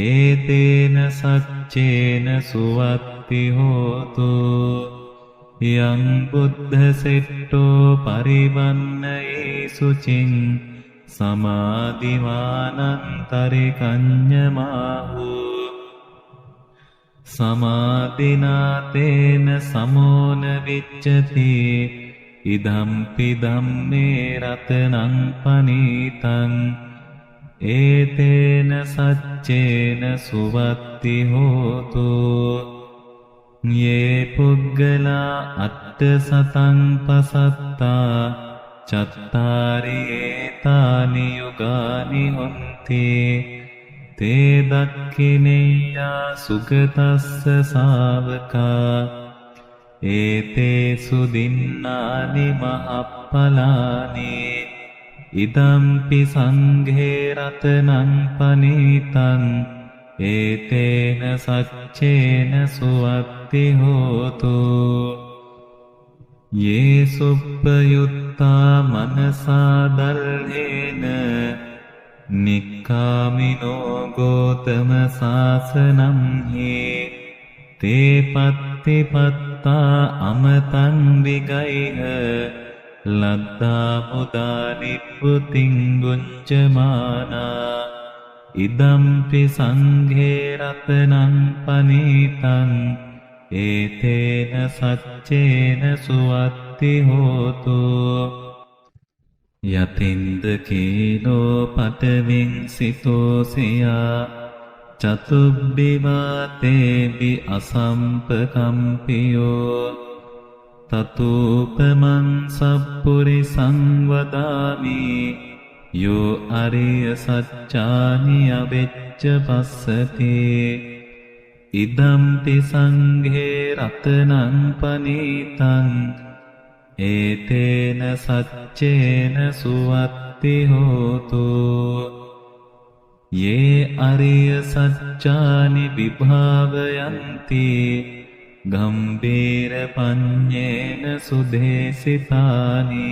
ඒතේන සච්චේන සුවත්ති හෝතු යං බුද්ධ සෙට්ටෝ පරිවන්නයේ සුචින් සමාධිමානන්තරිකඤ්ඤමාහු සමාධිනාතේන සමෝන විච්ඡති ඉදම්පි ධම්මේ රතනං පනීතං ඒතේන සච්චේන සුවත්ති හෝතු යේ පුග්ගලා අට්ඨ සතං පසත්තා චත්තාරි ඒතානි යුගානි හොන්ති තේ දක්ඛිනේයා සුගතස්ස ශාවකා ඒතේසු දින්නානි මහප්පලානි ඉදම්පි සංඝේ රතනං පනීතං ඒතේන සච්චේන සුවත්ති හෝතු යේ සුප්පයුත්තා මනසා දල්හේන නික්ඛාමිනෝ ගෝතම සාසනං හි තේ පත්තිපත්තා අමතං විගයිහ ලද්දා මුදා නිබ්බුතින් ගුංචමානා ඉදම්පි සංඝේ රතනං පනීතං ඒතේන සච්චේන සුවත්ති හෝතු යතින්ද කීනෝ පඨවින් සිතෝසියා චතුබ්බිවාතේබි අසම්පකම්පියෝ තතූපමං සප්පුරිසං වදාමි යෝ අරිය සච්චානි අවෙච්ච පස්සති ඉදම්පි සංඝේ රතනං පනීතං ඒතේන සච්චේන සුවත්ති හෝතු යේ අරිය සච්චානි විභාවයන්ති ගම්බීර පඤ්ඤේන සුදේසිතානි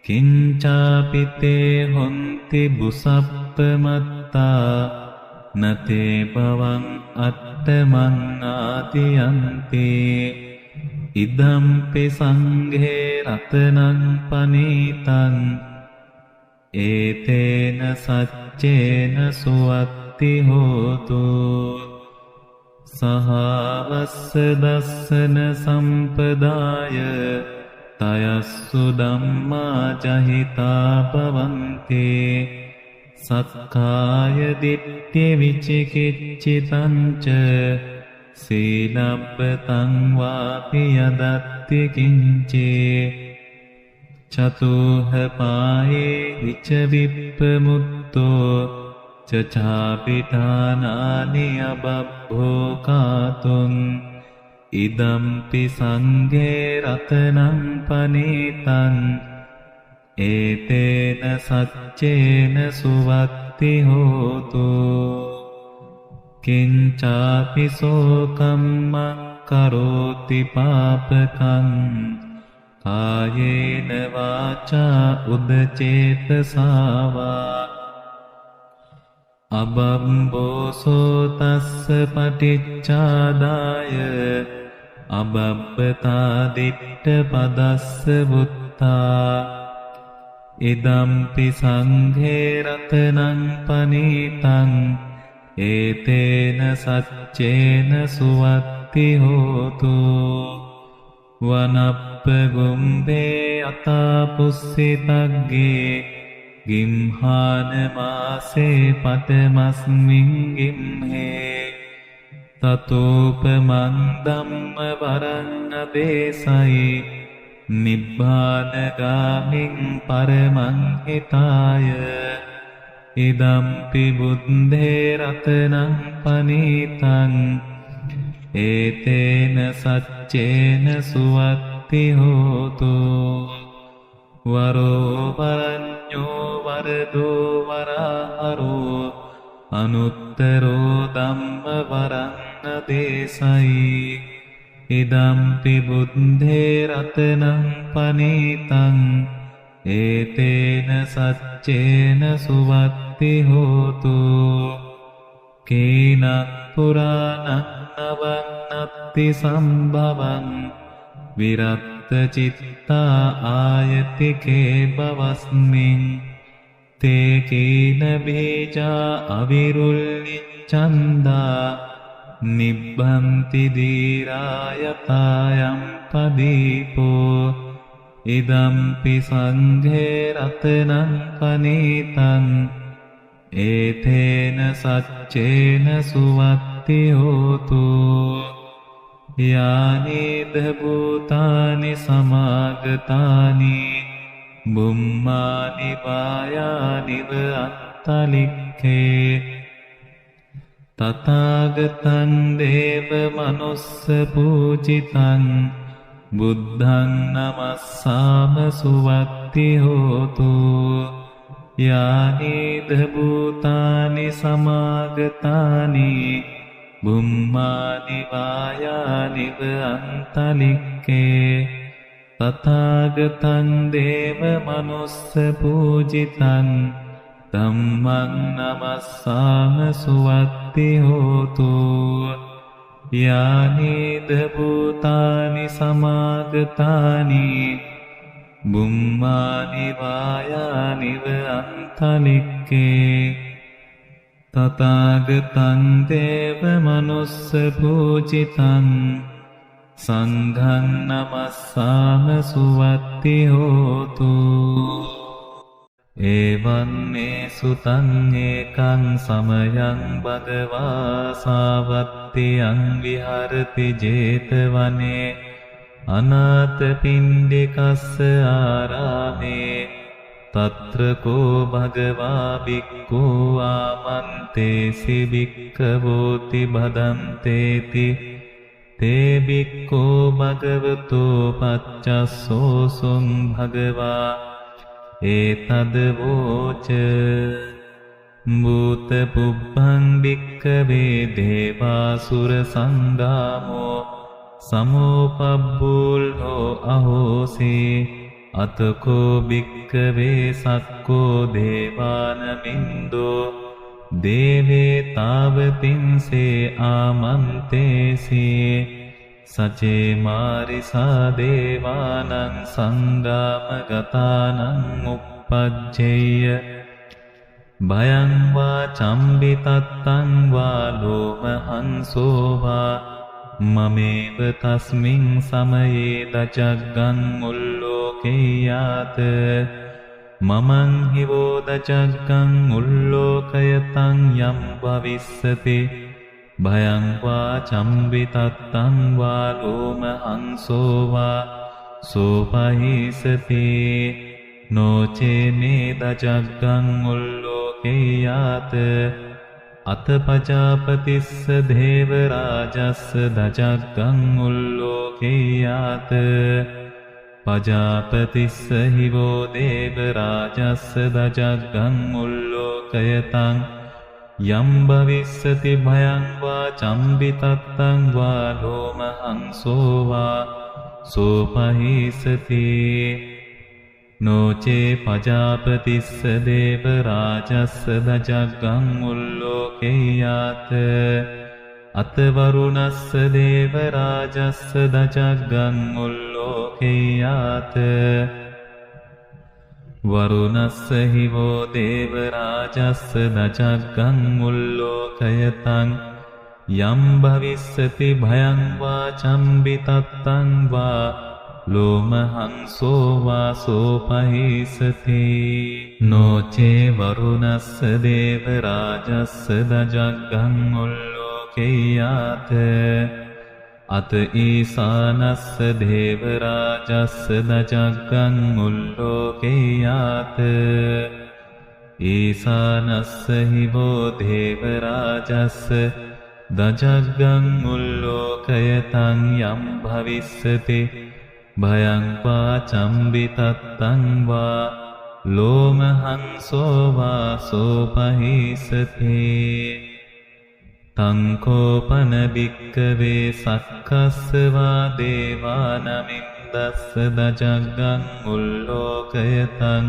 කිංචාපිතේ හොන්ති බුසප්පමත්තා නතේ බවං අත්තමං ආතියන්ති ඉදම්පි සංඝේ රතනං පනීතං ඒතේන සච්චේන සුවත්ති හෝතු සහවස්ස දස්සන සම්පදාය තයස්සු ධම්මා ජහිතා භවන්ති සක්කාය දිට්ඨි විචිකිච්ඡිතං ච සීලබ්බතං වාපි යදත්ති කිංචේ චතුහ පායේ විච විප්පමුත්තෝ චචාපිඨානානි අබබ්බෝකාතුං ඉදම්පි සංඝේ රතනං පනීතං ඒතේන සච්චේන සුවත්ති හෝතු කිංචාපි සෝකම්මං කරෝති පාපකං කායේන වාචා උදචේතසාවා අබම්බෝසෝ තස්ස පටිච්චාදාය අබබ්බතා දිට්ඨ පදස්ස බුත්තා ඉදම්පි සංඝේ රතනං පනීතං ඒතේන සච්චේන සුවත්ති හෝතු වනප්ප ගුම්බේ අතාපුස්සිතග්ගේ ගිම්හාන මාසේ පටමස්මින් ගිම්හේ තතෝපමං ධම්ම වරං අදේසයි නිබ්බානගාමින් පරමං හිතාය ඉදම්පි බුද්ධේ රතනං පනීතං ඒතේන සච්චේන සුවත්ති හෝතු වරෝ වරඤ්ඤෝ වරදෝ වරහරෝ අනුත්තරෝ ධම්ම වරං අදේසයි ඉදම්පි බුද්ධේ රතනං පනීතං ඒතේන සච්චේන සුවත්ති හෝතු කේනං පුරාණං නවන්නත්ති සම්භවං විරත්ත චිත්තා ආයතිකේ බවස්මින් තේ කීන බීජා අවිරුල්ලිච්ඡන්දා නිබ්බන්ති දීරායතායම් පදීපෝ ඉදම්පි සංඝේ රතනං පනීතං ඒතේන සච්චේන සුවත්ති හෝතු යානීද භූතානි සමාගතානි බුම්මානි වායානිව අත්තලික්ඛේ තථාගතං දේව මනුස්ස පූජිතං බුද්ධං නමස්සාම සුවත්ති හෝතු යානීද භූතානි සමාගතානි බුම්මානි වායානිව අත්තලික්ඛේ තථාගතං දේව මනුස්ස පූජිතං ධම්මං නමස්සාම සුවත්ති හෝතු යානීද භූතානි සමාගතානි බුම්මානි වායානිව අත්තලික්ඛේ තථාගතං දේව මනුස්ස පූජිතං සංඝං නමස්සාම සුවත්ති හෝතු එවං මේ සුතං ඒකං සමයං භගවා සාවත්තියං විහරති 제තවනේ අනාථපිණ්ඩිකස්ස ආරාමේ තත්‍ර කෝ භගවා භික්ඛූ ආමන්තේසි භික්ඛවෝති බදන්තේති තේ භික්ඛෝ භගවතෝ පච්චස්සෝසුං භගවා ඒතද වෝච භූත පුබ්බං භික්ඛවේ දේවාසුර සංගාමෝ සමෝපබ්බුල්හෝ අහෝසී අතකෝ භික්ඛවේ සක්කෝ දේවානමින්දෝ දේවේ තාවතින්සේ ආමන්තේසී සචේ මාරිසා දේවානං සංගාමගතානං උප්පජ්ජේය භයං වා චම්බිතත්තං වා ලෝමහංසෝ වා මමේව තස්මින් සමයේ දචග්ගං උල්ලෝකේයාත මමං හිවෝ දචග්ගං උල්ලෝකයතං යම් භවිස්සති භයං වා චම්බිතත්තං වා ලෝමහංසෝ වා සෝපහිසති නොචේ මේ දචග්ගං උල්ලෝකේයාත අතපජාපතිස්ස දේවරාජස්ස දචග්ගං උල්ලෝකේයාත පජාපතිස්ස හිවෝ දේවරාජස්ස දචග්ගං උල්ලෝකයතං යම් භවිස්සති භයං වා චම්බිතත්තං වා ලෝමහංසෝ වා සෝපහිසති නොචේ පජාපතිස්ස දේවරාජස්ස දචග්ගං උල්ලෝකේයාත අතවරුණස්ස දේවරාජස්ස දචග්ගං උල්ලෝකේයාත වරුණස්ස හිවෝ දේවරාජස්ස දචග්ගං උල්ලෝකයතං යම් භවිස්සති භයං වා චම්බිතත්තං වා ලෝමහංසෝ වා සෝපහිසති නොචේ වරුණස්ස දේවරාජස්ස දචග්ගං උල්ලෝකේයාත අත ඊසානස්ස දේවරාජස්ස දචග්ගං උල්ලෝකේයාත ඊසානස්ස හිවෝ දේවරාජස්ස දචග්ගං උල්ලෝකයතං යම් භවිස්සති භයං වා චම්බිතත්තං වා ලෝමහංසෝ වා සෝපහිසති තංකෝපන භික්ඛවේ සක්කස්ස වා දේවානමින්දස්ස දචග්ගං උල්ලෝකයතං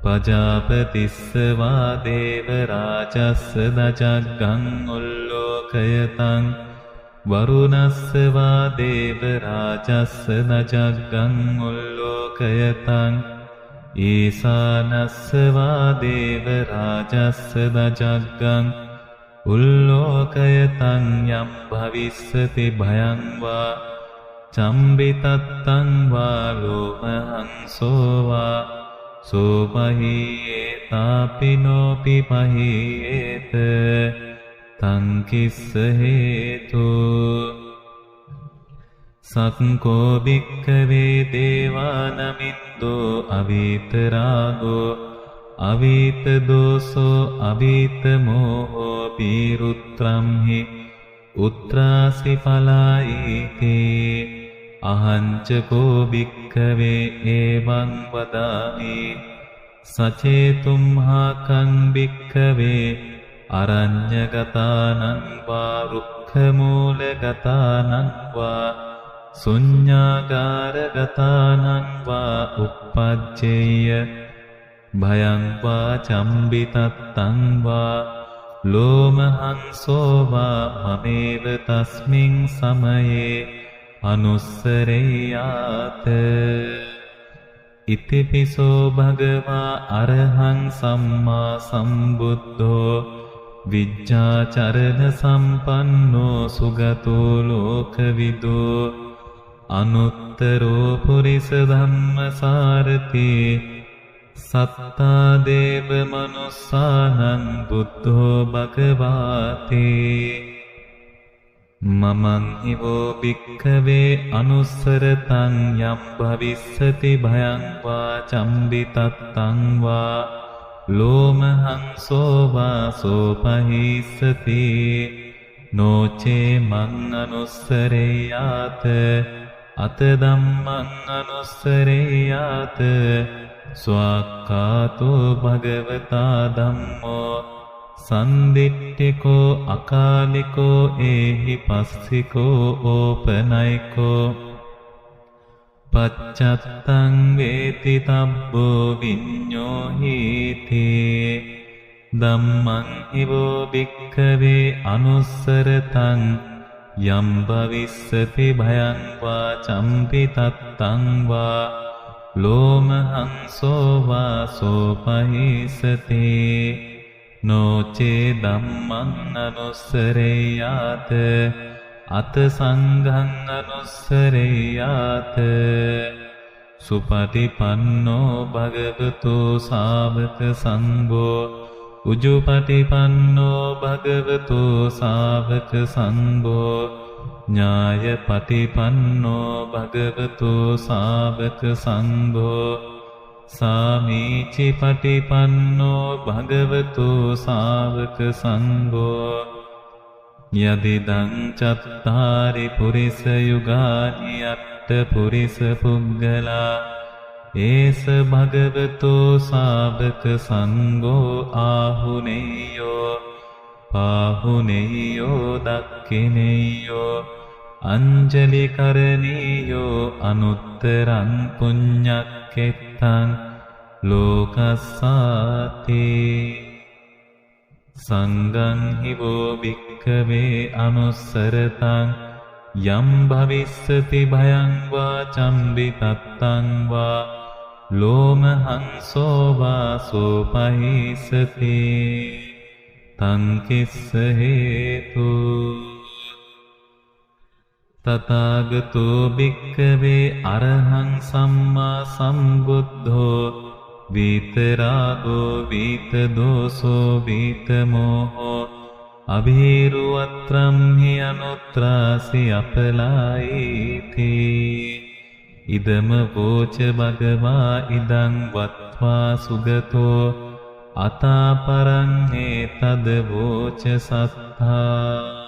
පජාපතිස්ස වා දේවරාජස්ස දචග්ගං උල්ලෝකයතං වරුණස්ස වා දේවරාජස්ස දචග්ගං උල්ලෝකයතං ඊසානස්ස වා දේවරාජස්ස දචග්ගං උල්ලෝකයතං යම් භවිස්සති භයං වා චම්බිතත්තං වා ලෝමහංසෝ වා සෝපහියේතාපිනෝපි පහියේත තං කිස්ස හේතු සක්කෝ භික්ඛවේ දේවානමින්දෝ අවීතරාගෝ අවීත දෝසෝ අවීත මෝහෝ පීරුත්‍රම්හි උත්‍රාසි පලායිති අහංචකෝ භික්ඛවේ ඒවං වදාමි සචේතුම්හාකං භික්ඛවේ අරඤ්ඤගතානං වා රුක්ඛමූලගතානං වා ශුඤ්ඤාගාරගතානං වා uppajjeය භයං වා චම්බිතත්තං වා ලෝමහංසෝ වා මමේව තස්මින් සමයේ අනුස්සරේයාත ඉතිපිසෝ භගවා අරහං සම්මා සම්බුද්ධෝ විජ්ජාචරණ සම්පන්නෝ සුගතෝ ලෝකවිදෝ අනුත්තරෝ පුරිස ධම්මසාරති සත්තා දේව මනුස්සානං බුද්ධෝ භගවාති මමං හිවෝ භික්ඛවේ අනුස්සරතං යම් භවිස්සති භයං වා චම්බිතත්තං වා ලෝමහං සෝවාසෝ පහිස්සති නොචේ මං අනුස්සරේයාත අත ධම්මං අනුස්සරේයාත ස්වාක්ඛාතෝ භගවතා ධම්මෝ සන්දිට්ඨිකෝ අකාලිකෝ ඒහි පස්සිකෝ ඕපනයිකෝ පච්චත්තං වේති තබ්බෝ විඤ්ඤෝ හීති ධම්මං හිවෝ භික්ඛවේ අනුස්සරතං යම් භවිස්සති භයං වා චම්පිතත්තං වා ලෝමහං සෝවාසෝ පහිස්සති නොචේ ධම්මං අනුස්සරේයාත අත සංඝං අනුස්සරේයාත සුපටිපන්නෝ භගවතු ශාවක සංඝෝ උජුපටිපන්නෝ භගවතු ශාවක සංඝෝ ඥායපටිපන්නෝ භගවතු ශාවක සංඝෝ සාමීචි පටිපන්නෝ භගවතු ශාවක සංඝෝ යදිදං චත්තාරි පුරිස යුගානි අට්ඨ පුරිස පුග්ගලා ඒස භගවතු ශාවක සංඝෝ ආහුනේයෝ පාහුනේයෝ දක්ඛිනේයෝ අංජලි කරණීයෝ අනුත්තරං පුඤ්ඤක්ඛෙත්තං ලෝකස්සාති සංඝං හිවෝ භික්ඛවේ අනුස්සරතං යම් භවිස්සති භයං වා චම්බිතත්තං වා ලෝමහං සෝවාසෝ පහිස්සති තං කිස්ස හේතු තථාගතෝ භික්ඛවේ අරහං සම්මා සම්බුද්ධෝ විතරාගෝ විතදෝසෝ විතමෝහෝ අභීරුවත්‍රම් හි අනුත්‍රාසි අපලායිති ඉදම වෝච භගවා ඉදං වත්වා සුගතෝ අතාපරං හේතද වෝච සත්තා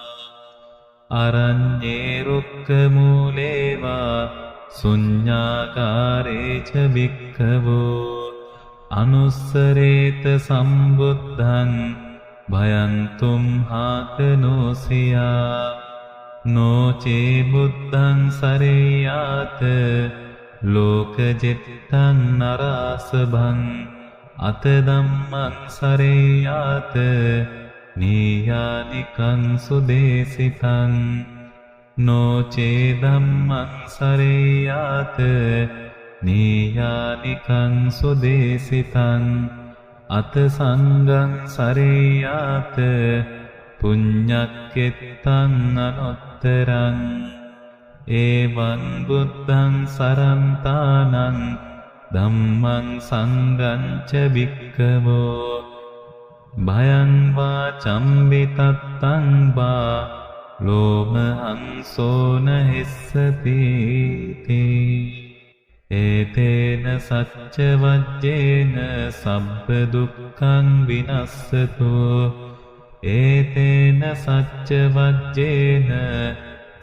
අරඤ්ඤේ රුක්ඛ මූලේවා ශුඤ්ඤාකාරේච භික්ඛවෝ අනුස්සරේත සම්බුද්ධං භයං තුම්හාතනෝසියා නොචේ බුද්ධං සරේයාත ලෝකජෙත්තං නරාසභං අත ධම්මං සරේයාත නීයානිකං සුදේසිතං නොචේ ධම්මං සරේයාත නීයානිකං සුදේසිතං අත සංඝං සරේයාත පුඤ්ඤක්ඛෙත්තං අනුත්තරං එවං බුද්ධං සරන්තානං ධම්මං සංඝං ච භික්ඛවෝ භයං වා චම්බිතත්තං වා ලෝමහංසෝ නහිස්සති ඒතේන සච්ච වජ්ජේන සබ්බ දුක්ඛං විනස්සතු ඒතේන සච්ච වජ්ජේන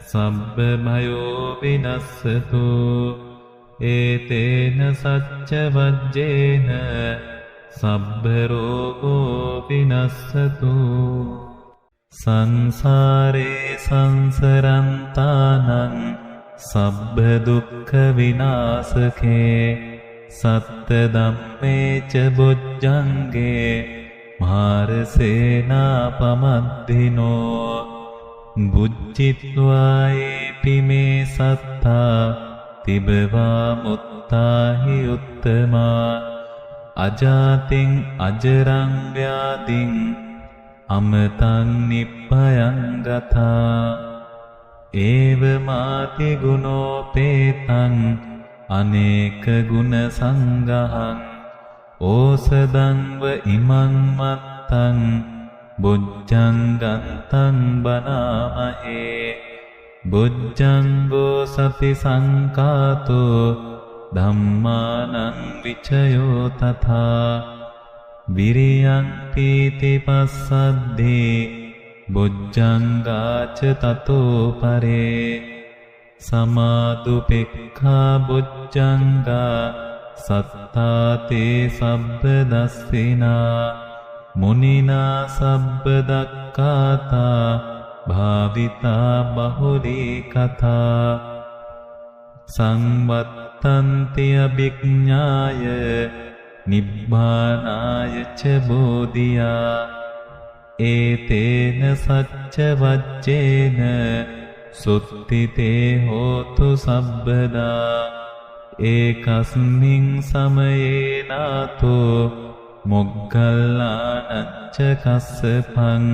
සබ්බ භයෝ විනස්සතු ඒතේන සච්ච වජ්ජේන සබ්බ රෝගෝ විනස්සතු සංසාරේ සංසරන්තානං සබ්බ දුක්ඛ විනාශකේ සත්ත ධම්මේ ච බොජ්ජංගේ මාරසේනා පමද්දිනෝ බුද්ධිත්වායේපි මේ සත්තා තිබවා මුත්තාහි උත්තමා අජාතින් අජරං ව්‍යාධින් අමතං නිබ්බයං ගතා ඒව මාති ගුණෝපේතං අනේක ගුණ සංගහං ඕසදං ව ඉමං මත්තං බුද්ධංගන්තං බනාමහේ බුද්ධංගෝ සති සංකාතෝ ධම්මානං විචයෝ තථා විරියං පීති පස්සද්දේ බුද්ධංගාච තතෝ පරේ සමාදුපෙක්ඛා බුද්ධංගා සත්තාතේ සබ්බදස්සිනා මුනිනා සබ්බදක්ඛාතා භාවිතා බහුලී කතා සංවත්තන්ති අභිඥාය නිබ්බානාය ච බෝධියා ඒතේන සච්ච වච්චේන සුත්තිතේ හෝතු සබ්බදා ඒකස්මින් සමයේ නාතෝ මොග්ගල්ලානච්ච කස්සපං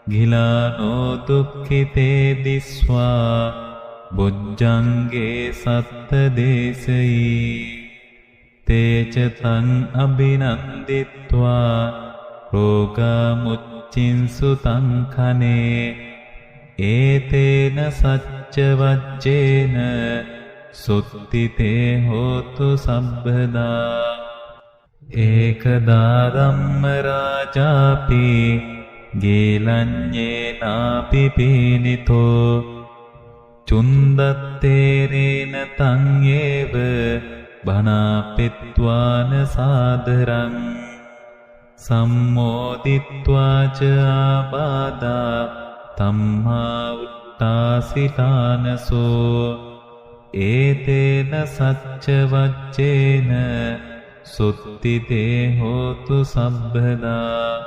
ගිලානෝ දුක්ඛිතේ දිස්වා බුද්ධංගේ සත්ත දේශී තේච තං අභිනන්දිත්වා රෝගා මුච්චින්සු තං කනේ ඒතේන සච්ච වච්චේන සුත්තිතේ හෝතු සබ්බදා ඒකදා ධම්ම රාජාපි ගේලඤ්ඤේනාපි පීනිතෝ චුන්දත්තේරේන තං ඒව බනාපෙත්වාන සාදරං සම්මෝදිත්වා ච ආබාධා තම්මා උත්තාසිතානසෝ ඒතේන සච්ච වච්චේන සුත්තිතේ හෝතු සබ්බදා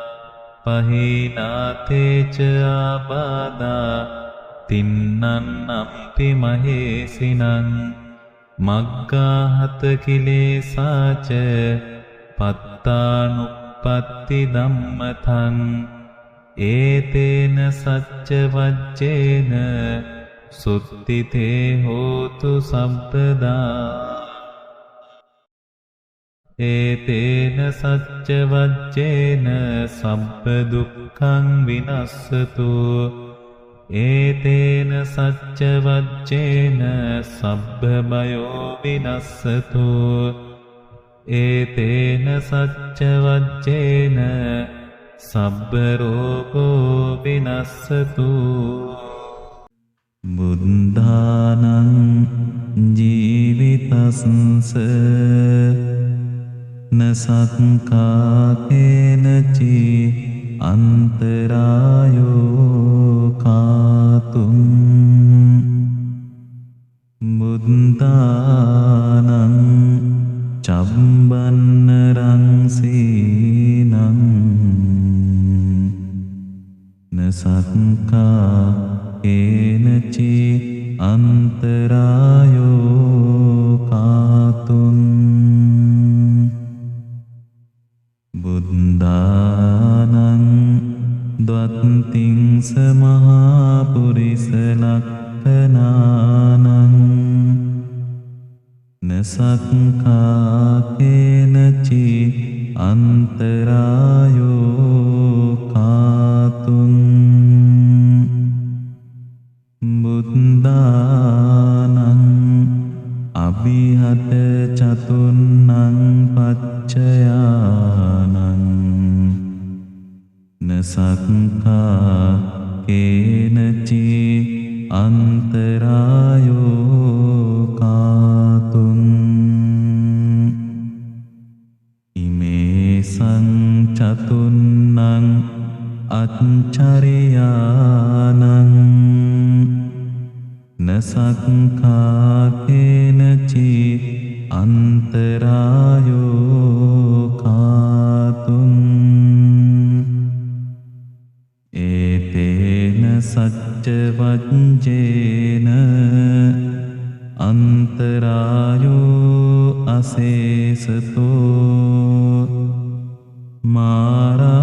පහීනාතේ ච ආබාධා තින්නන්නම්පි මහේසිනං මග්ගාහත කිලේසාච පත්තානුප්පත්ති ධම්මතං ඒතේන සච්ච වච්චේන සුත්තිතේ හෝතු සබ්බදා ඒතේන සච්ච වච්චේන සබ්බ දුක්ඛං විනස්සතු ඒතේන සච්ච වච්චේන සබ්බ බයෝ විනස්සතු ඒතේන සච්ච වච්චේන සබ්බ රෝගෝ විනස්සතු බුද්ධානං ජීවිතස්ස නසක්ඛාතේනචි අන්තරායෝ කාතුම් බුද්ධානං චම්බන්න රංසීනං නසක්ඛාතේනචි අන්තරායෝ කාතුම් බුද්ධානං ද්වත්තිං සමහා පුරිස ලක්ඛනානං නසක්ඛාතේනචි අන්තරායෝ කාතුං බුද්ධානං අභිහත චතුන්නං පච්චයානං නසක්ඛාතේනචි අන්තරායෝ කාතුං ඉමේ සංචතුන්නං අච්චරියානං නසක්ඛාතේනචි අන්තරායෝ කාතුං ඒතේන සච්ච වච්චේන අන්තරායෝ අසේසතෝ මාරා